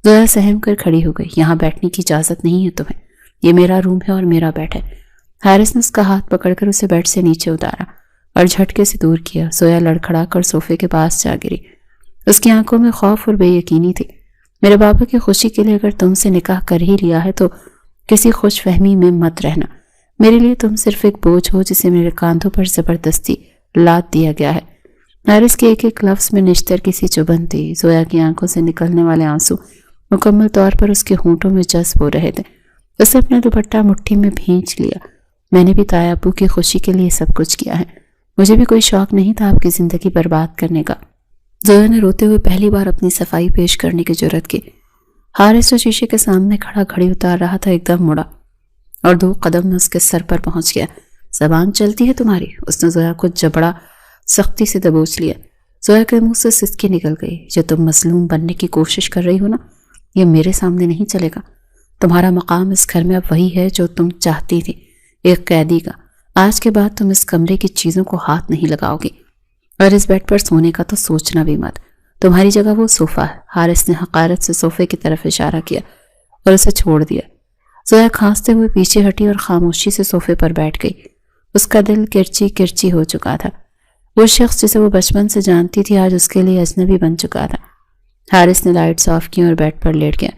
زویا سہم کر کھڑی ہو گئی۔ یہاں بیٹھنے کی اجازت نہیں ہے تمہیں، یہ میرا روم ہے اور میرا بیڈ ہے۔ حارث نے اس کا ہاتھ پکڑ کر اسے بیڈ سے نیچے اتارا اور جھٹکے سے دور کیا۔ زویا لڑکھڑا کر صوفے کے پاس جا گری۔ اس کی آنکھوں میں خوف اور بے یقینی تھی۔ میرے بابا کی خوشی کے لیے اگر تم سے نکاح کر ہی لیا ہے تو کسی خوش فہمی میں مت رہنا۔ میرے لیے تم صرف ایک بوجھ ہو جسے میرے کاندھوں پر زبردستی لاد دیا گیا ہے۔ حارث کے ایک ایک لفظ میں نشتر کی سی چبھن تھی۔ زویا کی آنکھوں سے نکلنے والے آنسو مکمل طور پر اس کے ہونٹوں میں جذب ہو رہے تھے۔ اس نے اپنا دوپٹہ مٹھی میں بھینچ لیا۔ میں نے بھی تایا ابو کی خوشی کے لیے سب کچھ کیا ہے، مجھے بھی کوئی شوق نہیں تھا آپ کی زندگی برباد کرنے کا۔ زویا نے روتے ہوئے پہلی بار اپنی صفائی پیش کرنے کی جرات کی۔ حارث جو شیشے کے سامنے کھڑا گھڑی اتار رہا تھا ایک دم مڑا اور 2 قدم میں اس کے سر پر پہنچ گیا۔ زبان چلتی ہے تمہاری؟ اس نے زویا کو جبڑا سختی سے دبوچ لیا۔ زویا کے منہ سے سسکی نکل گئی۔ جو تم مظلوم بننے کی کوشش کر رہی ہو نا، یہ میرے سامنے نہیں چلے گا۔ تمہارا مقام اس گھر میں اب وہی ہے جو تم چاہتی تھی، ایک قیدی کا۔ آج کے بعد تم اس کمرے کی چیزوں کو ہاتھ نہیں لگاؤ گی اور اس بیڈ پر سونے کا تو سوچنا بھی مت۔ تمہاری جگہ وہ صوفہ ہے۔ حارث نے حقارت سے صوفے کی طرف اشارہ کیا اور اسے چھوڑ دیا۔ زویا کھانستے ہوئے پیچھے ہٹی اور خاموشی سے صوفے پر بیٹھ گئی۔ اس کا دل کرچی کرچی ہو چکا تھا۔ وہ شخص جسے وہ بچپن سے جانتی تھی آج اس کے لیے اجنبی بن چکا تھا۔ حارث نے لائٹس آف کی اور بیڈ پر لیٹ گیا۔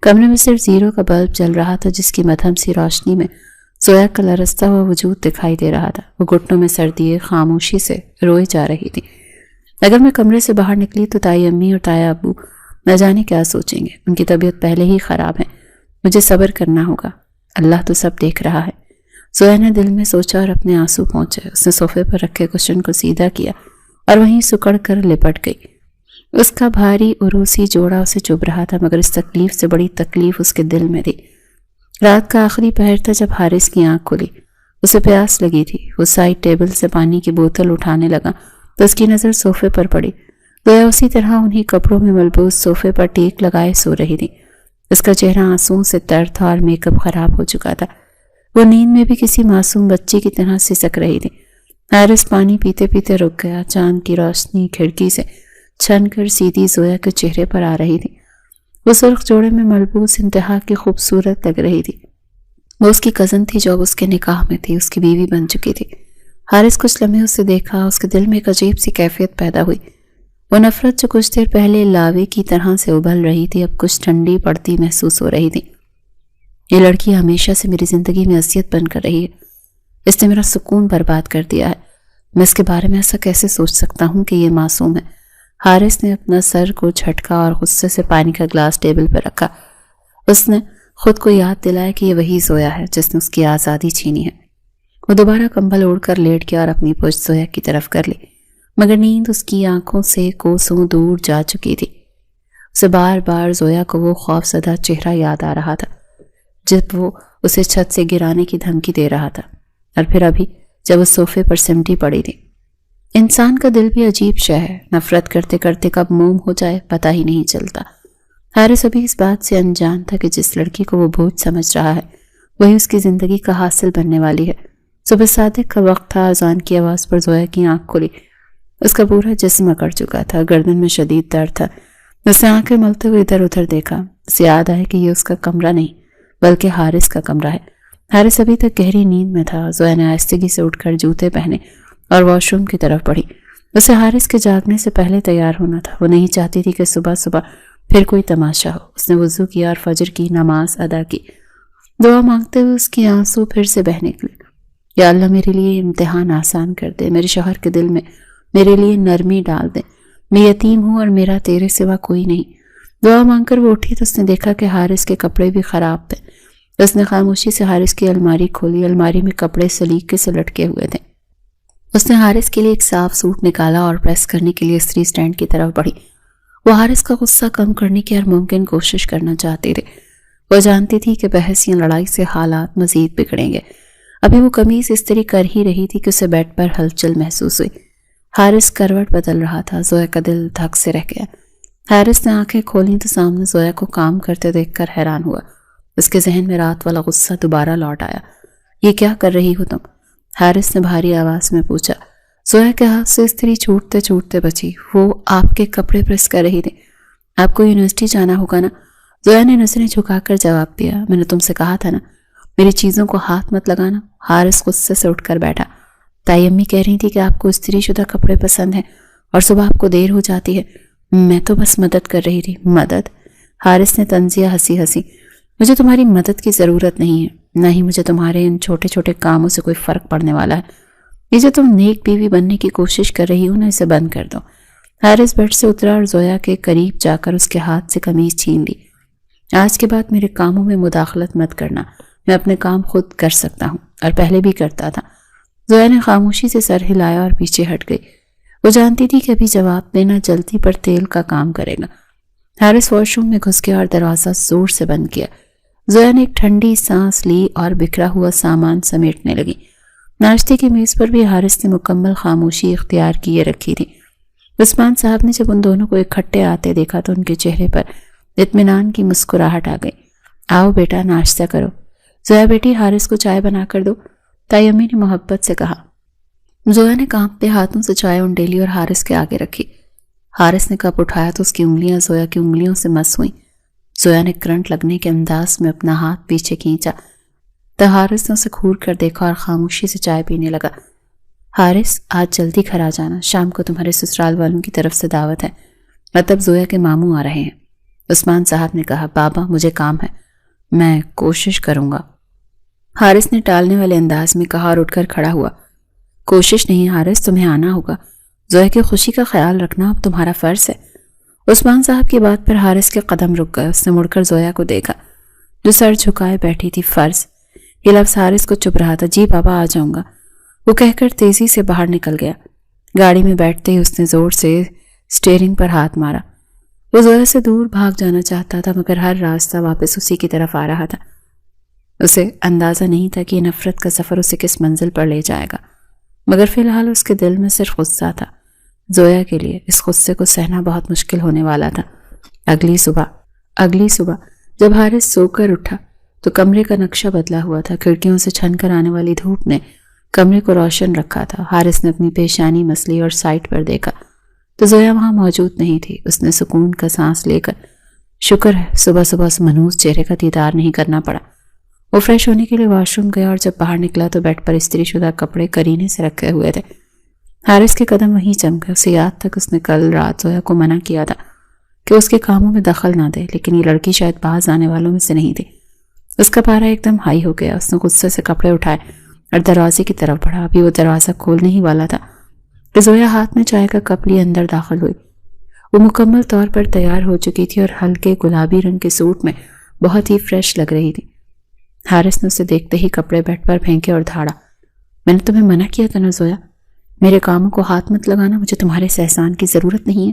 کمرے میں صرف زیرو کا بلب جل رہا تھا جس کی مدھم سی روشنی میں زویا کا لرزتا ہوا وجود دکھائی دے رہا تھا۔ وہ گھٹنوں میں سر دیے خاموشی سے روئی جا رہی تھی۔ اگر میں کمرے سے باہر نکلی تو تائی امی اور تایا ابو نہ جانے کیا سوچیں گے۔ ان کی طبیعت پہلے ہی خراب ہے، مجھے صبر کرنا ہوگا، اللہ تو سب دیکھ رہا ہے۔ زویا نے دل میں سوچا اور اپنے آنسو پہنچے۔ اس نے صوفے پر رکھے کشن کو سیدھا کیا اور وہیں سکڑ کر لپٹ گئی۔ اس کا بھاری عروسی جوڑا اسے چبھ رہا تھا مگر اس تکلیف سے بڑی تکلیف اس کے دل میں تھی۔ رات کا آخری پہر تھا جب حارث کی آنکھ کھلی۔ اسے پیاس لگی تھی۔ وہ سائڈ ٹیبل سے پانی کی بوتل اٹھانے لگا تو اس کی نظر صوفے پر پڑی۔ زویا اسی طرح انہی کپڑوں میں ملبوس صوفے پر ٹیک لگائے سو رہی تھی۔ اس کا چہرہ آنسوؤں سے تر تھا اور میک اپ خراب ہو چکا تھا۔ وہ نیند میں بھی کسی معصوم بچی کی طرح سسک رہی تھی۔ حارث پانی پیتے پیتے رک گیا۔ چاند کی روشنی کھڑکی سے چھن کر سیدھی زویا کے چہرے پر آ رہی تھی۔ وہ سرخ جوڑے میں ملبوس انتہا کی خوبصورت لگ رہی تھی۔ وہ اس کی کزن تھی جو اب اس کے نکاح میں تھی، اس کی بیوی بن چکی تھی۔ حارث کچھ لمحے اسے دیکھا، اس کے دل میں ایک عجیب سی کیفیت پیدا ہوئی۔ وہ نفرت جو کچھ دیر پہلے لاوے کی طرح سے ابل رہی تھی اب کچھ ٹھنڈی پڑتی محسوس ہو رہی تھی۔ یہ لڑکی ہمیشہ سے میری زندگی میں اذیت بن کر رہی ہے، اس نے میرا سکون برباد کر دیا ہے۔ میں اس کے بارے میں ایسا کیسے سوچ سکتا ہوں کہ یہ معصوم ہے۔ حارث نے اپنا سر کو جھٹکا اور غصے سے پانی کا گلاس ٹیبل پر رکھا۔ اس نے خود کو یاد دلایا کہ یہ وہی زویا ہے جس نے اس کی آزادی چھینی ہے۔ وہ دوبارہ کمبل اوڑھ کر لیٹ گیا اور اپنی پشت زویا کی طرف کر لی مگر نیند اس کی آنکھوں سے کوسوں دور جا چکی تھی۔ اسے بار بار زویا کو وہ خوف زدہ چہرہ یاد آ رہا تھا جب وہ اسے چھت سے گرانے کی دھمکی دے رہا تھا، اور پھر ابھی جب وہ صوفے پر سمٹی پڑی تھی۔ انسان کا دل بھی عجیب شے ہے، نفرت کرتے کرتے کب موم ہو جائے پتہ ہی نہیں چلتا۔ حارث ابھی اس بات سے انجان تھا کہ جس لڑکی کو وہ بوجھ سمجھ رہا ہے وہی اس کی زندگی کا حاصل بننے والی ہے۔ صبح صادق کا وقت تھا۔ اذان کی آواز پر زویا کی آنکھ کھلی۔ اس کا پورا جسم اکڑ چکا تھا، گردن میں شدید درد تھا۔ اس نے آنکھیں ملتے ہوئے ادھر ادھر دیکھا۔ اسے یاد آیا کہ یہ اس کا کمرہ نہیں بلکہ حارث کا کمرہ ہے۔ حارث ابھی تک گہری نیند میں تھا۔ زویا نے آہستگی سے اٹھ کر جوتے پہنے اور واش روم کی طرف بڑھی۔ اسے حارث کے جاگنے سے پہلے تیار ہونا تھا۔ وہ نہیں چاہتی تھی کہ صبح صبح پھر کوئی تماشا ہو۔ اس نے وضو کیا اور فجر کی نماز ادا کی۔ دعا مانگتے ہوئے اس کی آنسو پھر سے بہنے لگے۔ یا اللہ میرے لیے امتحان آسان کر دے، میرے شوہر کے دل میں میرے لیے نرمی ڈال دے، میں یتیم ہوں اور میرا تیرے سوا کوئی نہیں۔ دعا مانگ کر وہ اٹھی تو اس نے دیکھا کہ حارث کے کپڑے بھی خراب تھے۔ اس نے خاموشی سے حارث کی الماری کھولی۔ الماری میں کپڑے سلیقے سے لٹکے ہوئے تھے۔ اس نے حارث کے لیے ایک صاف سوٹ نکالا اور پریس کرنے کے لیے استری سٹینڈ کی طرف بڑھی۔ وہ حارث کا غصہ کم کرنے کی ہر ممکن کوشش کرنا چاہتی تھی۔ وہ جانتی تھی کہ بحث یا لڑائی سے حالات مزید بگڑیں گے۔ ابھی وہ قمیض استری کر ہی رہی تھی کہ اسے بیڈ پر ہلچل محسوس ہوئی۔ حارث کروٹ بدل رہا تھا۔ زویا کا دل دھک سے رہ گیا۔ حارث نے آنکھیں کھولیں تو سامنے زویا کو کام کرتے دیکھ کر حیران ہوا۔ اس کے ذہن میں رات والا غصہ دوبارہ لوٹ آیا۔ یہ کیا کر رہی ہو تم؟ حارث نے بھاری آواز میں پوچھا۔ زویا کے ہاتھ سے استری چھوٹتے چھوٹتے بچی۔ وہ آپ کے کپڑے پریس کر رہی تھی۔ آپ کو یونیورسٹی جانا ہوگا نا؟ زویا نے نظریں جھکا کر جواب دیا۔ میں نے تم سے کہا تھا نا میری چیزوں کو ہاتھ مت لگانا۔ حارث غصے سے اٹھ کر بیٹھا۔ تائی امی کہہ رہی تھی کہ آپ کو استری شدہ کپڑے پسند ہیں اور صبح آپ کو دیر ہو جاتی ہے۔ میں تو بس مدد کر رہی تھی۔ مدد؟ حارث نے طنزیہ ہنسی ہنسی۔ مجھے تمہاری مدد کی ضرورت نہیں ہے، نہ ہی مجھے تمہارے ان چھوٹے چھوٹے کاموں سے کوئی فرق پڑنے والا ہے۔ یہ جو تم نیک بیوی بننے کی کوشش کر رہی ہو نا، اسے بند کر دو۔ حارث بیڈ سے اترا اور زویا کے قریب جا کر اس کے ہاتھ سے قمیض چھین لی۔ آج کے بعد میرے کاموں میں مداخلت مت کرنا، میں اپنے کام خود کر سکتا ہوں اور پہلے بھی کرتا تھا۔ زویا نے خاموشی سے سر ہلایا اور پیچھے ہٹ گئی۔ وہ جانتی تھی کہ ابھی جواب دینا جلدی پر تیل کا کام کرے گا۔ حارث واش روم میں گھس گیا اور دروازہ زور سے بند کیا۔ زویا نے ایک ٹھنڈی سانس لی اور بکھرا ہوا سامان سمیٹنے لگی۔ ناشتے کی میز پر بھی حارث نے مکمل خاموشی اختیار کیے رکھی تھی۔ عثمان صاحب نے جب ان دونوں کو اکٹھے آتے دیکھا تو ان کے چہرے پر اطمینان کی مسکراہٹ آ گئی۔ آؤ بیٹا ناشتہ کرو۔ زویا بیٹی حارث کو چائے بنا کر دو، تائی امی نے محبت سے کہا۔ زویا نے کانپتے ہاتھوں سے چائے انڈیلی اور حارث کے آگے رکھی۔ حارث نے کپ اٹھایا تو اس کی انگلیاں زویا کی انگلیوں سے مس ہوئیں۔ زویا نے کرنٹ لگنے کے انداز میں اپنا ہاتھ پیچھے کھینچا تو حارث نے اسے گھور کر دیکھا اور خاموشی سے چائے پینے لگا۔ حارث آج جلدی گھر آ جانا، شام کو تمہارے سسرال والوں کی طرف سے دعوت ہے، مطلب زویا کے ماموں آ رہے ہیں۔ عثمان صاحب نے کہا۔ بابا مجھے کام ہے، میں کوشش کروں گا، حارث نے ٹالنے والے انداز میں کہا اور اٹھ کر کھڑا ہوا۔ کوشش نہیں حارث، تمہیں آنا ہوگا، زویا کی خوشی کا خیال رکھنا اب تمہارا فرض ہے۔ عثمان صاحب کی بات پر حارث کے قدم رک گئے۔ اس نے مڑ کر زویا کو دیکھا جو سر جھکائے بیٹھی تھی۔ فرض، یہ لفظ حارث کو چپ رہا تھا۔ جی بابا آ جاؤں گا، وہ کہہ کر تیزی سے باہر نکل گیا۔ گاڑی میں بیٹھتے ہی اس نے زور سے اسٹیئرنگ پر ہاتھ مارا۔ وہ زویا سے دور بھاگ جانا چاہتا تھا مگر ہر راستہ واپس اسی کی طرف آ رہا تھا۔ اسے اندازہ نہیں تھا کہ یہ نفرت کا سفر اسے کس منزل پر لے جائے گا، مگر فی الحال اس کے دل میں صرف غصہ تھا۔ زویا کے لیے اس غصے کو سہنا بہت مشکل ہونے والا تھا۔ اگلی صبح جب حارث سو کر اٹھا تو کمرے کا نقشہ بدلا ہوا تھا۔ کھڑکیوں سے چھن کر آنے والی دھوپ نے کمرے کو روشن رکھا تھا۔ حارث نے اپنی پیشانی مسلی اور سائٹ پر دیکھا تو زویا وہاں موجود نہیں تھی۔ اس نے سکون کا سانس لے کر شکر ہے صبح صبح اس منحوس چہرے کا دیدار نہیں کرنا پڑا۔ وہ فریش ہونے کے لیے واش روم گیا اور جب باہر نکلا تو بیڈ پر استری شدہ کپڑے کرینے سے رکھے ہوئے تھے۔ حارث کے قدم وہیں چمکے۔ اسے یاد تک اس نے کل رات زویا کو منع کیا تھا کہ اس کے کاموں میں دخل نہ دے، لیکن یہ لڑکی شاید باز آنے والوں میں سے نہیں تھی۔ اس کا پارا ایک دم ہائی ہو گیا۔ اس نے غصے سے کپڑے اٹھائے اور دروازے کی طرف بڑھا۔ ابھی وہ دروازہ کھولنے ہی والا تھا کہ زویا ہاتھ میں چائے کا کپ لیے اندر داخل ہوئی۔ وہ مکمل طور پر تیار ہو چکی تھی اور ہلکے گلابی رنگ کے سوٹ میں بہت ہی فریش لگ رہی تھی۔ حارث نے اسے دیکھتے ہی کپڑے بیڈ پر پھینکے اور دھاڑا۔ میں نے تمہیں منع کیا تھا نا زویا، میرے کاموں کو ہاتھ مت لگانا، مجھے تمہارے اس احسان کی ضرورت نہیں ہے۔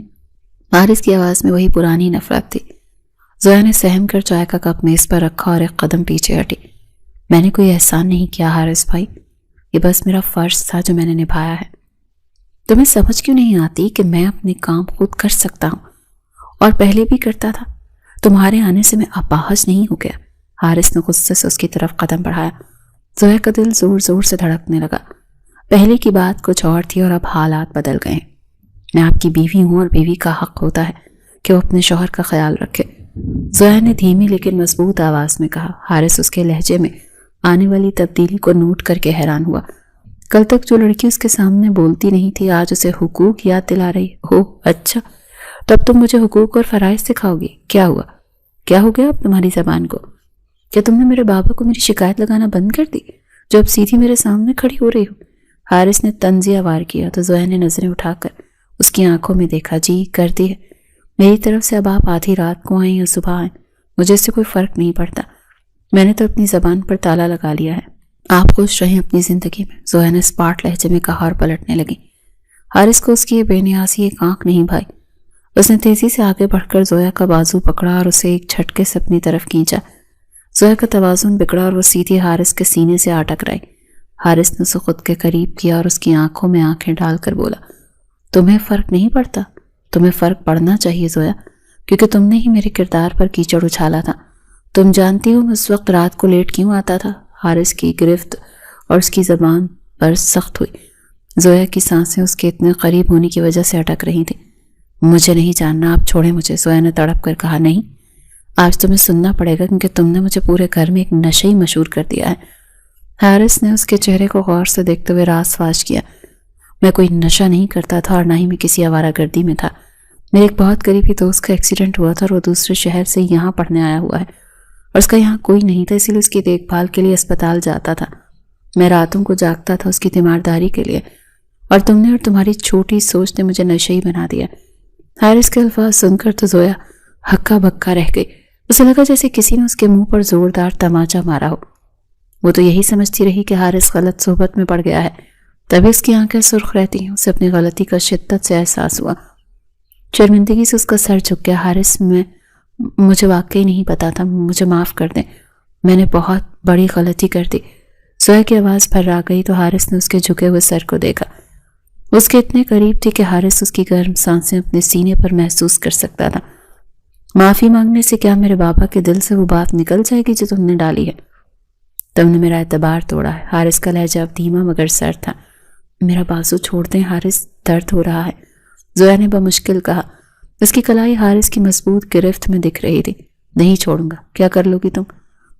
حارث کی آواز میں وہی پرانی نفرت تھی۔ زویا نے سہم کر چائے کا کپ میز پر رکھا اور ایک قدم پیچھے ہٹی۔ میں نے کوئی احسان نہیں کیا حارث بھائی، یہ بس میرا فرض تھا جو میں نے نبھایا ہے۔ تمہیں سمجھ کیوں نہیں آتی کہ میں اپنے کام خود کر سکتا ہوں اور پہلے بھی کرتا تھا؟ تمہارے آنے سے میں اپاہج نہیں ہو گیا۔ حارث نے غصے سے اس کی طرف قدم بڑھایا۔ زویا کا دل زور زور سے دھڑکنے لگا۔ پہلے کی بات کچھ اور تھی اور اب حالات بدل گئے۔ میں آپ کی بیوی ہوں اور بیوی کا حق ہوتا ہے کہ وہ اپنے شوہر کا خیال رکھے، زویا نے دھیمی لیکن مضبوط آواز میں کہا۔ حارث اس کے لہجے میں آنے والی تبدیلی کو نوٹ کر کے حیران ہوا۔ کل تک جو لڑکی اس کے سامنے بولتی نہیں تھی آج اسے حقوق یاد دلا رہی ہو۔ اچھا، تب تم مجھے حقوق اور فرائض سکھاؤ گی؟ کیا ہوا؟ کیا ہو گیا اب تمہاری زبان کو؟ کیا تم نے میرے بابا کو میری شکایت لگانا بند کر دی جو اب سیدھی میرے سامنے کھڑی ہو رہی ہو؟ حارث نے طنزیہ وار کیا تو زویا نے نظریں اٹھا کر اس کی آنکھوں میں دیکھا۔ جی کرتی ہے میری طرف سے اب آپ آدھی رات کو آئیں یا صبح آئیں، مجھے اس سے کوئی فرق نہیں پڑتا، میں نے تو اپنی زبان پر تالا لگا لیا ہے۔ آپ خوش رہیں اپنی زندگی میں، زویا نے اسپاٹ لہجے میں کہا اور پلٹنے لگی۔ حارث کو اس کی یہ بے نیازی ایک آنکھ نہیں بھائی۔ اس نے تیزی سے آگے بڑھ کر زویا کا بازو پکڑا اور اسے ایک جھٹکے سے اپنی طرف کھینچا۔ زویا کا توازن بگڑا اور وہ سیدھی حارث کے سینے سے آ ٹکرائی۔ حارث نے اسے خود کے قریب کیا اور اس کی آنکھوں میں آنکھیں ڈال کر بولا، تمہیں فرق نہیں پڑتا؟ تمہیں فرق پڑنا چاہیے زویا، کیونکہ تم نے ہی میرے کردار پر کیچڑ اچھالا تھا۔ تم جانتی ہو میں اس وقت رات کو لیٹ کیوں آتا تھا؟ حارث کی گرفت اور اس کی زبان پر سخت ہوئی۔ زویا کی سانسیں اس کے اتنے قریب ہونے کی وجہ سے اٹک رہی تھیں۔ مجھے نہیں جاننا، آپ چھوڑیں مجھے، زویا نے تڑپ کر کہا۔ نہیں، آج تمہیں سننا پڑے گا کیونکہ تم نے مجھے پورے گھر میں ایک نشئی مشہور کر دیا ہے۔ حارث نے اس کے چہرے کو غور سے دیکھتے ہوئے راز فاش کیا۔ میں کوئی نشہ نہیں کرتا تھا اور نہ ہی میں کسی آوارہ گردی میں تھا۔ میرے ایک بہت قریبی دوست کا ایکسیڈنٹ ہوا تھا اور وہ دوسرے شہر سے یہاں پڑھنے آیا ہوا ہے اور اس کا یہاں کوئی نہیں تھا، اسی لیے اس کی دیکھ بھال کے لیے اسپتال جاتا تھا۔ میں راتوں کو جاگتا تھا اس کی تیمارداری کے لیے، اور تم نے اور تمہاری چھوٹی سوچ نے مجھے نشئی بنا دیا۔ حارث کے الفاظ سن کر تو زویا ہکا بکا رہ گئی۔ اسے لگا جیسے کسی نے اس کے منہ پر زوردار تماچا مارا ہو۔ وہ تو یہی سمجھتی رہی کہ حارث غلط صحبت میں پڑ گیا ہے، تبھی اس کی آنکھیں سرخ رہتی ہیں۔ اسے اپنی غلطی کا شدت سے احساس ہوا۔ شرمندگی سے اس کا سر جھک گیا۔ حارث مجھے واقعی نہیں پتا تھا، مجھے معاف کر دیں، میں نے بہت بڑی غلطی کر دی۔ زویا کی آواز پھرا گئی تو حارث نے اس کے جھکے ہوئے سر کو دیکھا۔ اس کے اتنے قریب تھی کہ حارث اس کی گرم سانسیں اپنے سینے پر محسوس کر سکتا تھا۔ معافی مانگنے سے کیا میرے بابا کے دل سے وہ بات نکل جائے گی جو تم نے ڈالی ہے؟ تم نے میرا اعتبار توڑا ہے۔ حارث کا لہجہ اب دھیما مگر سرد تھا۔ میرا بازو چھوڑ دیں حارث، درد ہو رہا ہے، زویا نے بمشکل کہا۔ اس کی کلائی حارث کی مضبوط گرفت میں دکھ رہی تھی۔ نہیں چھوڑوں گا، کیا کر لو گی تم؟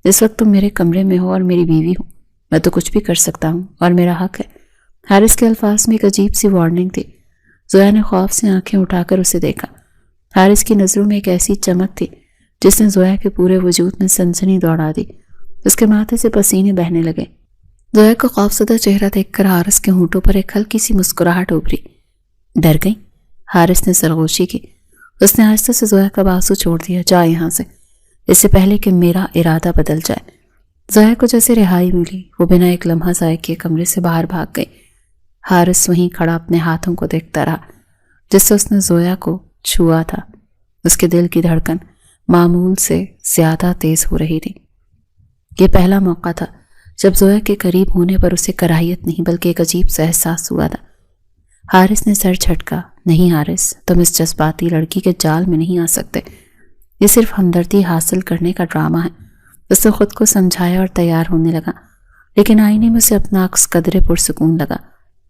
اس وقت تم میرے کمرے میں ہو اور میری بیوی ہو، میں تو کچھ بھی کر سکتا ہوں اور میرا حق ہے۔ حارث کے الفاظ میں ایک عجیب سی وارننگ تھی۔ زویا نے خوف سے آنکھیں اٹھا کر اسے دیکھا۔ حارث کی نظروں میں ایک ایسی چمک تھی جس نے زویا کے پورے وجود میں سنسنی دوڑا دی۔ اس کے ماتھے سے پسینے بہنے لگے۔ زویا کا خوفزدہ چہرہ دیکھ کر حارث کے ہونٹوں پر ایک ہلکی سی مسکراہٹ ابھری۔ ڈر گئی؟ حارث نے سرغوشی کی۔ اس نے آہستہ سے زویا کا بازو چھوڑ دیا۔ جا یہاں سے، اس سے پہلے کہ میرا ارادہ بدل جائے۔ زویا کو جیسے رہائی ملی، وہ بنا ایک لمحہ ضائع کیے کمرے سے باہر بھاگ گئی۔ حارث وہیں کھڑا اپنے ہاتھوں کو دیکھتا رہا جس سے اس نے زویا کو چھوا تھا۔ اس کے دل کی دھڑکن معمول سے زیادہ تیز ہو رہی تھی۔ یہ پہلا موقع تھا جب زویا کے قریب ہونے پر اسے کراہیت نہیں بلکہ ایک عجیب سا احساس ہوا تھا۔ حارث نے سر جھٹکا۔ نہیں حارث، تم اس جذباتی لڑکی کے جال میں نہیں آ سکتے، یہ صرف ہمدردی حاصل کرنے کا ڈرامہ ہے۔ اس نے خود کو سمجھایا اور تیار ہونے لگا، لیکن آئینے میں اسے اپنا عکس قدرے پرسکون لگا،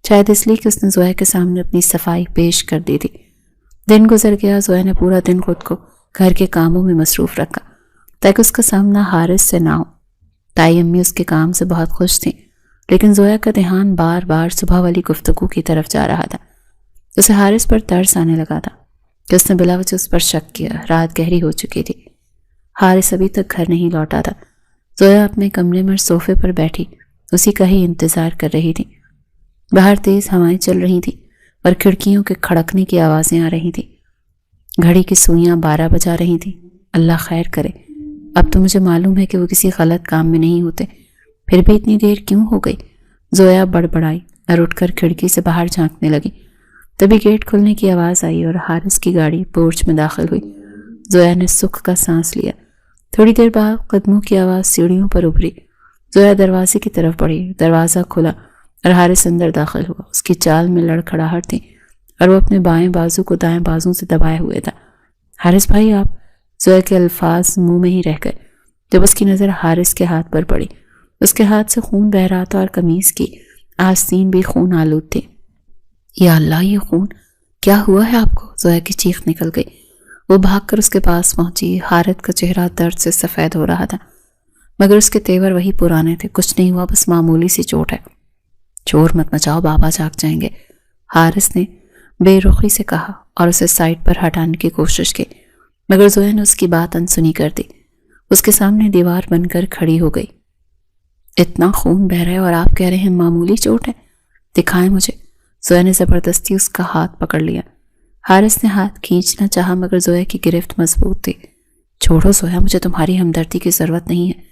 شاید اس لیے کہ اس نے زویا کے سامنے اپنی صفائی پیش کر دی تھی۔ دن گزر گیا۔ زویا نے پورا دن خود کو گھر کے کاموں میں مصروف رکھا تاکہ اس کا سامنا حارث سے نہ ہو۔ تائی امی اس کے کام سے بہت خوش تھیں، لیکن زویا کا دھیان بار بار صبح والی گفتگو کی طرف جا رہا تھا۔ اسے حارث پر ترس آنے لگا تھا کہ اس نے بلا وجہ اس پر شک کیا۔ رات گہری ہو چکی تھی، حارث ابھی تک گھر نہیں لوٹا تھا۔ زویا اپنے کمرے میں صوفے پر بیٹھی اسی کا ہی انتظار کر رہی تھی۔ باہر تیز ہوائیں چل رہی تھیں اور کھڑکیوں کے کھڑکنے کی آوازیں آ رہی تھیں۔ گھڑی کی سوئیاں 12 بجا رہی تھیں۔ اللہ خیر کرے، اب تو مجھے معلوم ہے کہ وہ کسی غلط کام میں نہیں ہوتے، پھر بھی اتنی دیر کیوں ہو گئی؟ زویا بڑبڑائی اور اٹھ کر کھڑکی سے باہر جھانکنے لگی۔ تبھی گیٹ کھلنے کی آواز آئی اور حارث کی گاڑی پورچ میں داخل ہوئی۔ زویا نے سکھ کا سانس لیا۔ تھوڑی دیر بعد قدموں کی آواز سیڑھیوں پر ابھری۔ زویا دروازے کی طرف بڑھی، دروازہ کھلا اور حارث اندر داخل ہوا۔ اس کی چال میں لڑکھڑاہٹ تھی اور وہ اپنے بائیں بازو کو دائیں بازو سے دبائے ہوئے تھا۔ حارث بھائی آپ؟ زویا کے الفاظ منہ میں ہی رہ گئے جب اس کی نظر حارث کے ہاتھ پر پڑی۔ اس کے ہاتھ سے خون بہ رہا تھا اور قمیض کی آستین بھی خون آلود تھی۔ یا اللہ، یہ خون! کیا ہوا ہے آپ کو؟ زویا کی چیخ نکل گئی۔ وہ بھاگ کر اس کے پاس پہنچی۔ حارث کا چہرہ درد سے سفید ہو رہا تھا، مگر اس کے تیور وہی پرانے تھے۔ کچھ نہیں ہوا، بس معمولی سی چوٹ ہے۔ شور مت مچاؤ، بابا جاگ جائیں گے، حارث نے بے رخی سے کہا اور اسے سائڈ پر ہٹانے کی کوشش کی، مگر زویا نے اس کی بات انسنی کر دی۔ اس کے سامنے دیوار بن کر کھڑی ہو گئی۔ اتنا خون بہ رہا ہے اور آپ کہہ رہے ہیں معمولی چوٹ ہے؟ دکھائیں مجھے۔ زویا نے زبردستی اس کا ہاتھ پکڑ لیا۔ حارث نے ہاتھ کھینچنا چاہا، مگر زویا کی گرفت مضبوط تھی۔ چھوڑو زویا، مجھے تمہاری ہمدردی کی ضرورت نہیں ہے،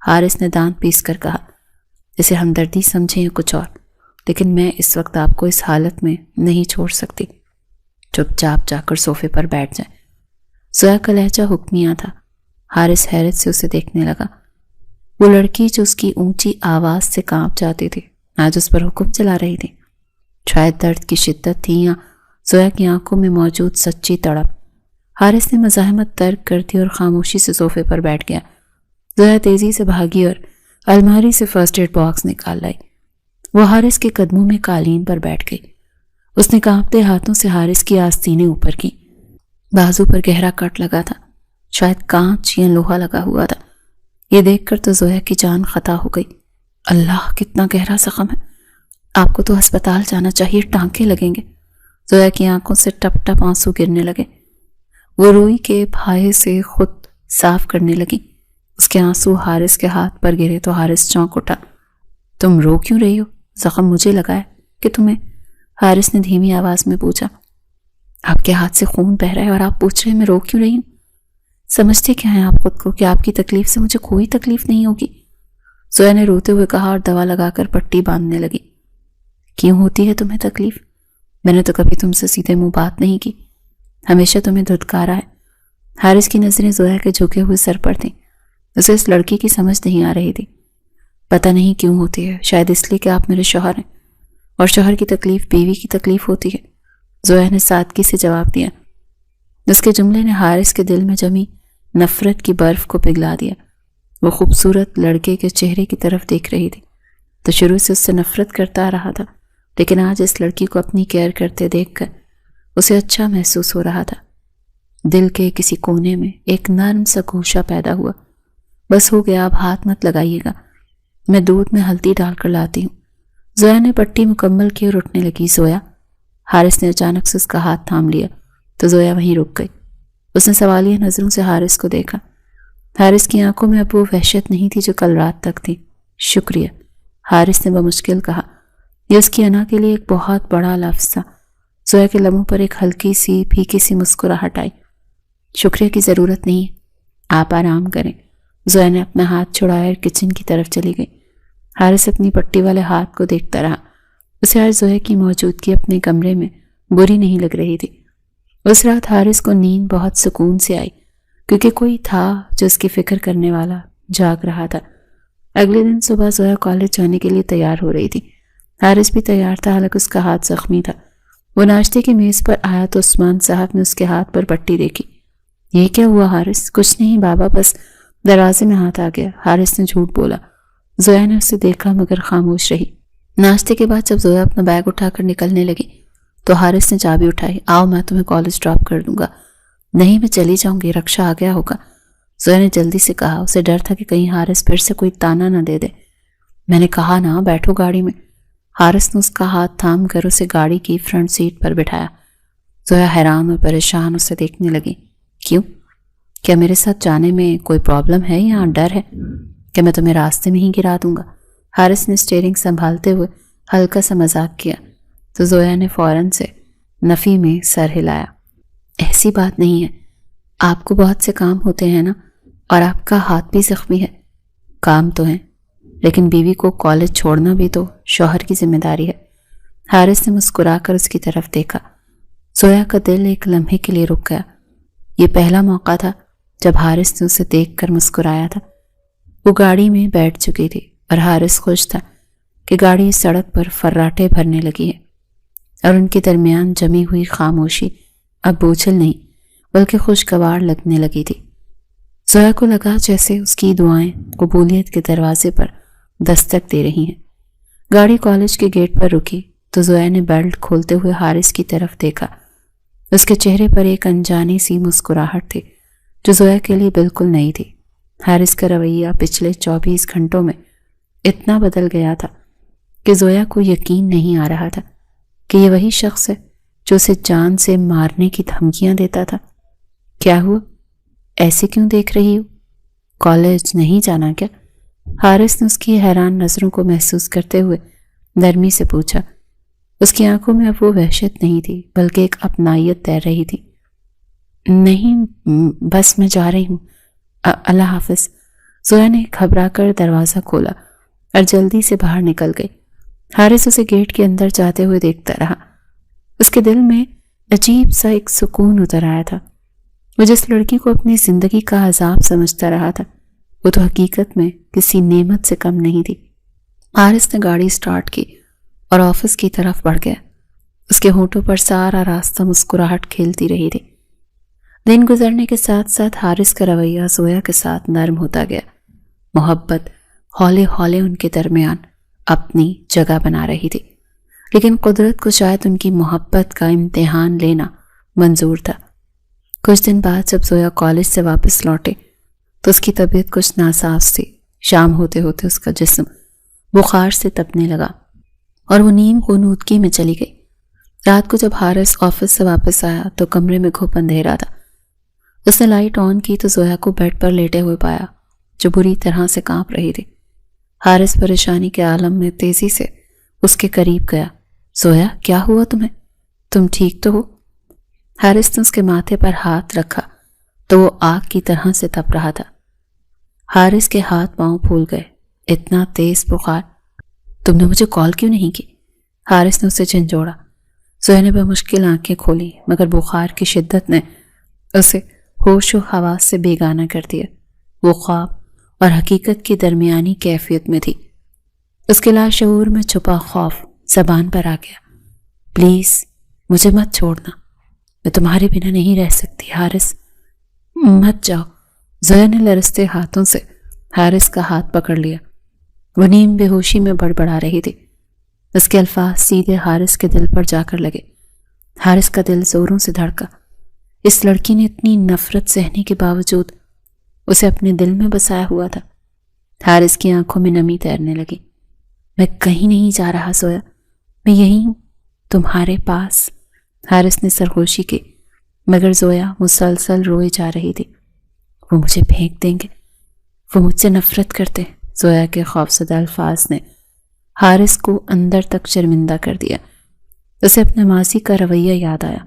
حارث نے دانت پیس کر کہا۔ اسے ہمدردی سمجھیں یا کچھ اور، لیکن میں اس وقت آپ کو اس حالت میں نہیں چھوڑ سکتی۔ چپ چاپ جا کر صوفے پر بیٹھ جائیں۔ زویا کا لہجہ حکمیہ تھا۔ حارث حیرت سے اسے دیکھنے لگا۔ وہ لڑکی جو اس کی اونچی آواز سے کانپ جاتی تھی، آج اس پر حکم چلا رہی تھی۔ شاید درد کی شدت تھی یا زویا کی آنکھوں میں موجود سچی تڑپ۔ حارث نے مزاحمت ترک کر دی اور خاموشی سے صوفے پر بیٹھ گیا۔ زویا تیزی سے بھاگی اور الماری سے فرسٹ ایڈ باکس نکال لائی۔ وہ حارث کے قدموں میں قالین پر بیٹھ گئی۔ اس نے کانپتے ہاتھوں سے حارث کی آستینیں اوپر کی۔ بازو پر گہرا کٹ لگا تھا، شاید کانچ یا لوہا لگا ہوا تھا۔ یہ دیکھ کر تو زویا کی جان خطا ہو گئی۔ اللہ، کتنا گہرا زخم ہے، آپ کو تو ہسپتال جانا چاہیے، ٹانکے لگیں گے۔ زویا کی آنکھوں سے ٹپ ٹپ آنسو گرنے لگے۔ وہ روئی کے پھائے سے خود صاف کرنے لگی۔ اس کے آنسو حارث کے ہاتھ پر گرے تو حارث چونک اٹھا۔ تم رو کیوں رہی ہو؟ زخم مجھے لگا ہے کہ تمہیں؟ حارث نے دھیمی آواز میں پوچھا۔ آپ کے ہاتھ سے خون بہ رہا ہے اور آپ پوچھ رہے ہیں میں رو کیوں رہی ہوں؟ سمجھتے کیا ہیں آپ خود کو کہ آپ کی تکلیف سے مجھے کوئی تکلیف نہیں ہوگی؟ زویا نے روتے ہوئے کہا اور دوا لگا کر پٹی باندھنے لگی۔ کیوں ہوتی ہے تمہیں تکلیف؟ میں نے تو کبھی تم سے سیدھے منہ بات نہیں کی، ہمیشہ تمہیں دھتکارا ہے۔ حارث کی نظریں زویا کے جھکے ہوئے سر پر تھیں۔ اسے اس لڑکی کی سمجھ نہیں آ رہی تھی۔ پتہ نہیں کیوں ہوتی ہے، شاید اس لیے کہ آپ میرے شوہر ہیں، اور شوہر کی تکلیف بیوی کی تکلیف ہوتی ہے، زویا نے سادگی سے جواب دیا۔ اس کے جملے نے حارث کے دل میں جمی نفرت کی برف کو پگھلا دیا۔ وہ خوبصورت لڑکے کے چہرے کی طرف دیکھ رہی تھی تو شروع سے اس سے نفرت کرتا آ رہا تھا، لیکن آج اس لڑکی کو اپنی کیئر کرتے دیکھ کر اسے اچھا محسوس ہو رہا تھا۔ دل کے کسی کونے میں ایک نرم سا گوشہ پیدا ہوا۔ بس ہو گیا، اب ہاتھ مت لگائیے گا، میں دودھ میں ہلدی ڈال کر لاتی ہوں۔ زویا نے پٹی مکمل کی اور اٹھنے لگی۔ زویا، حارث نے اچانک سے اس کا ہاتھ تھام لیا تو زویا وہیں رک گئی۔ اس نے سوالیہ نظروں سے حارث کو دیکھا۔ حارث کی آنکھوں میں اب وہ وحشت نہیں تھی جو کل رات تک تھی۔ شکریہ، حارث نے بمشکل کہا۔ یہ اس کی انا کے لیے ایک بہت بڑا لفظ تھا۔ زویا کے لبوں پر ایک ہلکی سی پھیکی سی مسکراہٹ آئی۔ شکریہ کی ضرورت نہیں ہے، آپ آرام کریں۔ زویا نے اپنا ہاتھ چھڑایا اور کچن کی طرف چلی گئی۔ حارث اپنی پٹی والے ہاتھ کو دیکھتا رہا۔ اسے آج زویا کی موجودگی اپنے کمرے میں بری نہیں لگ رہی تھی۔ اس رات حارث کو نیند بہت سکون سے آئی، کیونکہ کوئی تھا جو اس کی فکر کرنے والا جاگ رہا تھا۔ اگلے دن صبح زویا کالج جانے کے لیے تیار ہو رہی تھی۔ حارث بھی تیار تھا، حالانکہ اس کا ہاتھ زخمی تھا۔ وہ ناشتے کی میز پر آیا تو عثمان صاحب نے اس کے ہاتھ پر پٹی دیکھی۔ یہ کیا ہوا حارث؟ کچھ نہیں بابا، بس دروازے میں ہاتھ آ گیا، حارث نے جھوٹ بولا۔ زویا نے اسے دیکھا مگر خاموش رہی۔ ناشتے کے بعد جب زویا اپنا بیگ اٹھا کر نکلنے لگی تو حارث نے چابی اٹھائی۔ آؤ میں تمہیں کالج ڈراپ کر دوں گا۔ نہیں، میں چلی جاؤں گی، رکشا آ گیا ہوگا، زویا نے جلدی سے کہا۔ اسے ڈر تھا کہ کہیں حارث پھر سے کوئی تانا نہ دے دے۔ میں نے کہا نا بیٹھو گاڑی میں۔ حارث نے اس کا ہاتھ تھام کر اسے گاڑی کی فرنٹ سیٹ پر بٹھایا۔ زویا حیران اور پریشان اسے دیکھنے لگی۔ کیوں؟ کیا میرے ساتھ جانے میں کوئی پرابلم ہے یا ڈر ہے کہ میں تمہیں راستے میں ہی گرا دوں گا؟ حارث نے اسٹیئرنگ سنبھالتے ہوئے ہلکا سا مذاق کیا تو زویا نے فوراً سے نفی میں سر ہلایا۔ ایسی بات نہیں ہے، آپ کو بہت سے کام ہوتے ہیں نا، اور آپ کا ہاتھ بھی زخمی ہے۔ کام تو ہیں، لیکن بیوی کو کالج چھوڑنا بھی تو شوہر کی ذمہ داری ہے۔ حارث نے مسکرا کر اس کی طرف دیکھا۔ زویا کا دل ایک لمحے کے لیے رک گیا۔ یہ پہلا موقع تھا جب حارث نے اسے دیکھ کر مسکرایا تھا۔ وہ گاڑی میں بیٹھ چکی تھی اور حارث خوش تھا کہ گاڑی سڑک پر فراٹے بھرنے لگی ہے اور ان کے درمیان جمی ہوئی خاموشی اب بوجھل نہیں بلکہ خوشگوار لگنے لگی تھی۔ زویا کو لگا جیسے اس کی دعائیں قبولیت کے دروازے پر دستک دے رہی ہیں۔ گاڑی کالج کے گیٹ پر رکی تو زویا نے بیلٹ کھولتے ہوئے حارث کی طرف دیکھا اس کے چہرے پر ایک انجانی سی مسکراہٹ تھی جو زویا کے لیے بالکل نئی تھی۔ حارث کا رویہ پچھلے 24 گھنٹوں میں اتنا بدل گیا تھا کہ زویا کو یقین نہیں آ رہا تھا کہ یہ وہی شخص ہے جو اسے جان سے مارنے کی دھمکیاں دیتا تھا۔ کیا ہوا؟ ایسے کیوں دیکھ رہی ہو؟ کالج نہیں جانا کیا؟ حارث نے اس کی حیران نظروں کو محسوس کرتے ہوئے نرمی سے پوچھا۔ اس کی آنکھوں میں اب وہ وحشت نہیں تھی بلکہ ایک اپنائیت تیر رہی تھی۔ نہیں، بس میں جا رہی ہوں، اللہ حافظ۔ زویا نے گھبرا کر دروازہ کھولا اور جلدی سے باہر نکل گئی۔ حارث اسے گیٹ کے اندر جاتے ہوئے دیکھتا رہا۔ اس کے دل میں عجیب سا ایک سکون اتر آیا تھا۔ وہ جس لڑکی کو اپنی زندگی کا عذاب سمجھتا رہا تھا وہ تو حقیقت میں کسی نعمت سے کم نہیں تھی۔ حارث نے گاڑی سٹارٹ کی اور آفس کی طرف بڑھ گیا۔ اس کے ہونٹوں پر سارا راستہ مسکراہٹ کھیلتی رہی تھی۔ دن گزرنے کے ساتھ ساتھ حارث کا رویہ زویا کے ساتھ نرم ہوتا گیا۔ محبت ہولے ہولے ان کے درمیان اپنی جگہ بنا رہی تھی، لیکن قدرت کو شاید ان کی محبت کا امتحان لینا منظور تھا۔ کچھ دن بعد جب زویا کالج سے واپس لوٹے تو اس کی طبیعت کچھ ناساز تھی۔ شام ہوتے ہوتے اس کا جسم بخار سے تپنے لگا اور وہ نیم غنودگی میں چلی گئی۔ رات کو جب حارث آفس سے واپس آیا تو کمرے میں گھپ اندھیرا تھا۔ اس نے لائٹ آن کی تو زویا کو بیڈ پر لیٹے ہوئے پایا جو بری طرح سے کانپ رہی تھی۔ حارث پریشانی کے عالم میں تیزی سے اس کے قریب گیا۔ زویا، کیا ہوا تمہیں؟ تم ٹھیک تو ہو؟ حارث نے اس کے ماتھے پر ہاتھ رکھا تو وہ آگ کی طرح سے تپ رہا تھا۔ حارث کے ہاتھ پاؤں پھول گئے۔ اتنا تیز بخار؟ تم نے مجھے کال کیوں نہیں کی؟ حارث نے اسے جھنجھوڑا۔ زویا نے بمشکل آنکھیں کھولی مگر بخار کی شدت نے اسے ہوش و حواس سے بیگانہ کر دیا۔ وہ خواب اور حقیقت کی درمیانی کیفیت میں تھی۔ اس کے لاشعور میں چھپا خوف زبان پر آ گیا۔ پلیز مجھے مت چھوڑنا، میں تمہارے بنا نہیں رہ سکتی حارث، مت جاؤ۔ زویا نے لرزتے ہاتھوں سے حارث کا ہاتھ پکڑ لیا۔ وہ نیم بے ہوشی میں بڑبڑا رہی تھی۔ اس کے الفاظ سیدھے حارث کے دل پر جا کر لگے۔ حارث کا دل زوروں سے دھڑکا۔ اس لڑکی نے اتنی نفرت سہنے کے باوجود اسے اپنے دل میں بسایا ہوا تھا۔ حارث کی آنکھوں میں نمی تیرنے لگی۔ میں کہیں نہیں جا رہا زویا، میں یہیں ہوں تمہارے پاس۔ حارث نے سرگوشی کی مگر زویا مسلسل روئے جا رہی تھی۔ وہ مجھے پھینک دیں گے، وہ مجھ سے نفرت کرتے۔ زویا کے خوفزدہ الفاظ نے حارث کو اندر تک شرمندہ کر دیا۔ اسے اپنے ماضی کا رویہ یاد آیا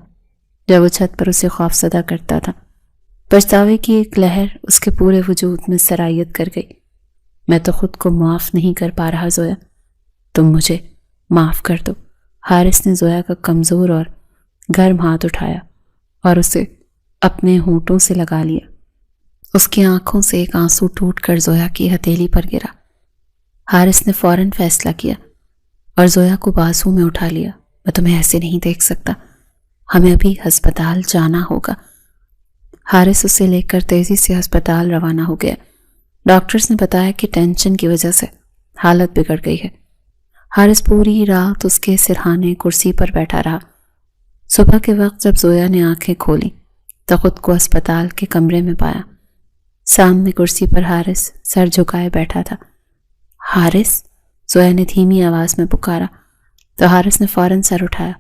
جب وہ چھت پر اسے خوفزدہ کرتا تھا۔ پچھتاوے کی ایک لہر اس کے پورے وجود میں سرایت کر گئی۔ میں تو خود کو معاف نہیں کر پا رہا زویا، تم مجھے معاف کر دو۔ حارث نے زویا کا کمزور اور گرم ہاتھ اٹھایا اور اسے اپنے ہونٹوں سے لگا لیا۔ اس کی آنکھوں سے ایک آنسو ٹوٹ کر زویا کی ہتھیلی پر گرا۔ حارث نے فوراً فیصلہ کیا اور زویا کو بازو میں اٹھا لیا۔ میں تمہیں ایسے نہیں دیکھ سکتا، ہمیں ابھی ہسپتال جانا ہوگا۔ حارث اسے لے کر تیزی سے ہسپتال روانہ ہو گیا۔ ڈاکٹرز نے بتایا کہ ٹینشن کی وجہ سے حالت بگڑ گئی ہے۔ حارث پوری رات اس کے سرہانے کرسی پر بیٹھا رہا۔ صبح کے وقت جب زویا نے آنکھیں کھولی تو خود کو اسپتال کے کمرے میں پایا۔ سامنے کرسی پر حارث سر جھکائے بیٹھا تھا۔ حارث، زویا نے دھیمی آواز میں پکارا تو حارث نے فوراً سر اٹھایا۔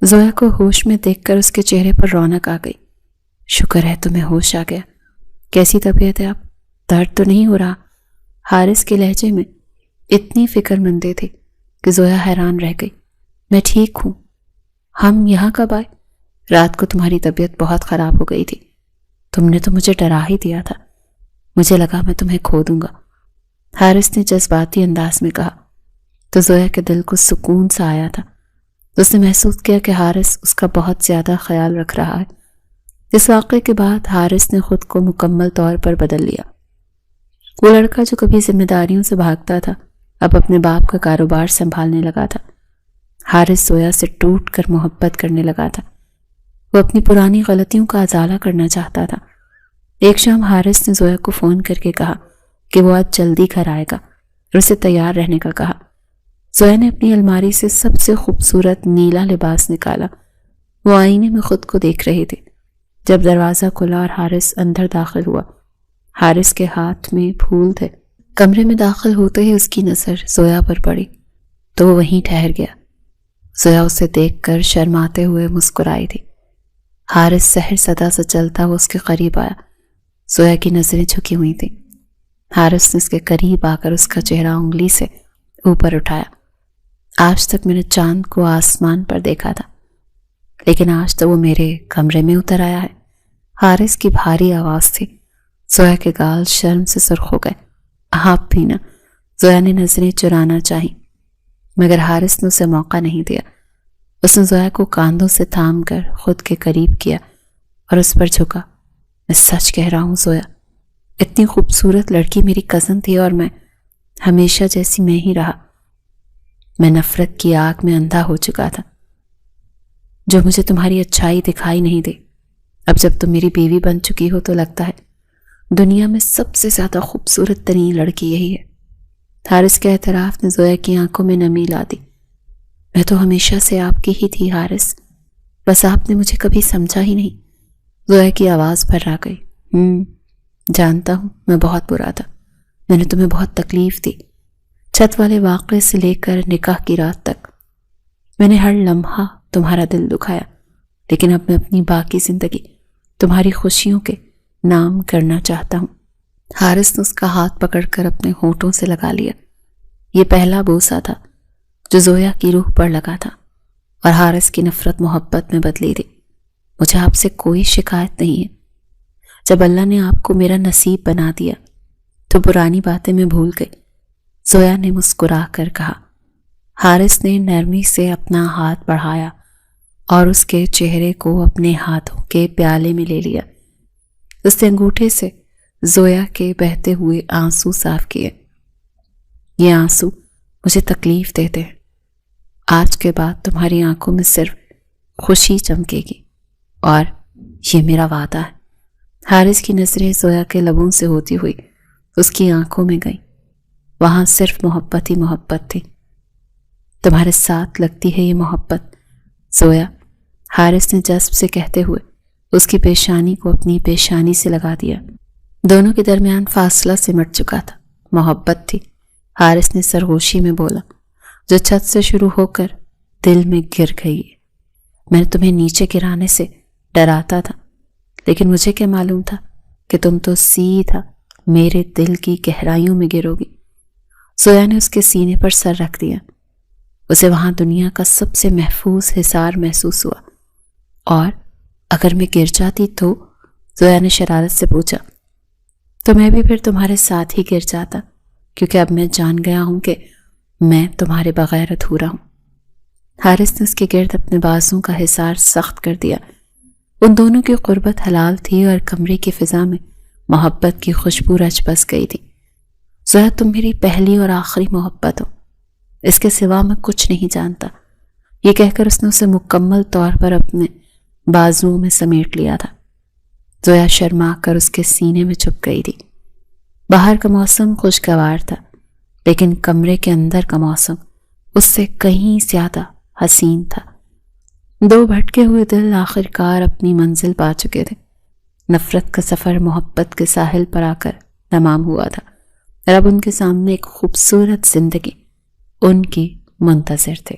زویا کو ہوش میں دیکھ کر اس کے چہرے پر رونق آ گئی۔ شکر ہے تمہیں ہوش آ گیا، کیسی طبیعت ہے اب؟ درد تو نہیں ہو رہا؟ حارث کے لہجے میں اتنی فکر مندی تھی کہ زویا حیران رہ گئی۔ میں ٹھیک ہوں۔ ہم یہاں کب آئے؟ رات کو تمہاری طبیعت بہت خراب ہو گئی تھی، تم نے تو مجھے ڈرا ہی دیا تھا، مجھے لگا میں تمہیں کھو دوں گا، حارث نے جذباتی انداز میں کہا۔ تو زویا کے دل کو سکون سا آیا تھا۔ اس نے محسوس کیا کہ حارث اس کا بہت زیادہ خیال رکھ رہا ہے۔ اس واقعے کے بعد حارث نے خود کو مکمل طور پر بدل لیا۔ وہ لڑکا جو کبھی ذمہ داریوں سے بھاگتا تھا اب اپنے باپ کا کاروبار سنبھالنے لگا تھا۔ حارث زویا سے ٹوٹ کر محبت کرنے لگا تھا۔ وہ اپنی پرانی غلطیوں کا ازالہ کرنا چاہتا تھا۔ ایک شام حارث نے زویا کو فون کر کے کہا کہ وہ آج جلدی گھر آئے گا اور اسے تیار رہنے کا کہا۔ زویا نے اپنی الماری سے سب سے خوبصورت نیلا لباس نکالا وہ آئینے میں خود کو دیکھ رہی تھی جب دروازہ کھلا اور حارث اندر داخل ہوا۔ حارث کے ہاتھ میں پھول تھے۔ کمرے میں داخل ہوتے ہی اس کی نظر زویا پر پڑی تو وہ وہیں ٹھہر گیا۔ زویا اسے دیکھ کر شرماتے ہوئے مسکرائی تھی۔ حارث سحر صدا سے چلتا وہ اس کے قریب آیا۔ زویا کی نظریں جھکی ہوئی تھیں۔ حارث نے اس کے قریب آ کر اس کا چہرہ انگلی سے اوپر اٹھایا۔ آج تک میں نے چاند کو آسمان پر دیکھا تھا، لیکن آج تو وہ میرے کمرے میں اتر آیا ہے۔ حارث کی بھاری آواز تھی۔ زویا کے گال شرم سے سرخ ہو گئے۔ آپ بھی نا؟ زویا نے نظریں چرانا چاہی، مگر حارث نے اسے موقع نہیں دیا۔ اس نے زویا کو کاندھوں سے تھام کر خود کے قریب کیا اور اس پر جھکا۔ میں سچ کہہ رہا ہوں زویا، اتنی خوبصورت لڑکی میری کزن تھی اور میں ہمیشہ جیسی میں ہی رہا۔ میں نفرت کی آگ میں اندھا ہو چکا تھا، جو مجھے تمہاری اچھائی دکھائی نہیں دی۔ اب جب تم میری بیوی بن چکی ہو تو لگتا ہے دنیا میں سب سے زیادہ خوبصورت ترین لڑکی یہی ہے۔ حارث کے اعتراف نے زویا کی آنکھوں میں نمی لا دی۔ میں تو ہمیشہ سے آپ کی ہی تھی حارث، بس آپ نے مجھے کبھی سمجھا ہی نہیں۔ زویا کی آواز بھر آ گئی۔ جانتا ہوں میں بہت برا تھا، میں نے تمہیں بہت تکلیف دی۔ چھت والے واقعے سے لے کر نکاح کی رات تک میں نے ہر لمحہ تمہارا دل دکھایا، لیکن اب میں اپنی باقی زندگی تمہاری خوشیوں کے نام کرنا چاہتا ہوں۔ حارث نے اس کا ہاتھ پکڑ کر اپنے ہونٹوں سے لگا لیا۔ یہ پہلا بوسہ تھا جو زویا کی روح پر لگا تھا اور حارث کی نفرت محبت میں بدلی تھی۔ مجھے آپ سے کوئی شکایت نہیں ہے۔ جب اللہ نے آپ کو میرا نصیب بنا دیا تو پرانی باتیں میں بھول گئی، زویا نے مسکرا کر کہا۔ حارث نے نرمی سے اپنا ہاتھ بڑھایا اور اس کے چہرے کو اپنے ہاتھوں کے پیالے میں لے لیا۔ اس نے انگوٹھے سے زویا کے بہتے ہوئے آنسو صاف کیے۔ یہ آنسو مجھے تکلیف دیتے ہیں۔ آج کے بعد تمہاری آنکھوں میں صرف خوشی چمکے گی، اور یہ میرا وعدہ ہے۔ حارث کی نظریں زویا کے لبوں سے ہوتی ہوئی اس کی آنکھوں میں گئیں۔ وہاں صرف محبت ہی محبت تھی۔ تمہارے ساتھ لگتی ہے یہ محبت زویا، حارث نے جذب سے کہتے ہوئے اس کی پیشانی کو اپنی پیشانی سے لگا دیا۔ دونوں کے درمیان فاصلہ سمٹ چکا تھا۔ محبت تھی، حارث نے سرگوشی میں بولا، جو چھت سے شروع ہو کر دل میں گر گئی ہے۔ میں نے تمہیں نیچے گرانے سے ڈراتا تھا، لیکن مجھے کیا معلوم تھا کہ تم تو سیدھا میرے دل کی گہرائیوں میں گرو گی۔ زویا نے اس کے سینے پر سر رکھ دیا۔ اسے وہاں دنیا کا سب سے محفوظ حصار محسوس ہوا۔ اور اگر میں گر جاتی تو؟ زویا نے شرارت سے پوچھا۔ تو میں بھی پھر تمہارے ساتھ ہی گر جاتا، کیونکہ اب میں جان گیا ہوں کہ میں تمہارے بغیر ادھورا ہوں۔ حارث نے اس کے گرد اپنے بازوں کا حصار سخت کر دیا۔ ان دونوں کی قربت حلال تھی اور کمرے کی فضا میں محبت کی خوشبو رچ بس گئی تھی۔ زویا، تم میری پہلی اور آخری محبت ہو، اس کے سوا میں کچھ نہیں جانتا۔ یہ کہہ کر اس نے اسے مکمل طور پر اپنے بازوؤں میں سمیٹ لیا تھا۔ زویا شرما کر اس کے سینے میں چھپ گئی تھی۔ باہر کا موسم خوشگوار تھا، لیکن کمرے کے اندر کا موسم اس سے کہیں زیادہ حسین تھا۔ دو بھٹکے ہوئے دل آخر کار اپنی منزل پا چکے تھے۔ نفرت کا سفر محبت کے ساحل پر آ کر تمام ہوا تھا، اور اب ان کے سامنے ایک خوبصورت زندگی ان کی منتظر تھے۔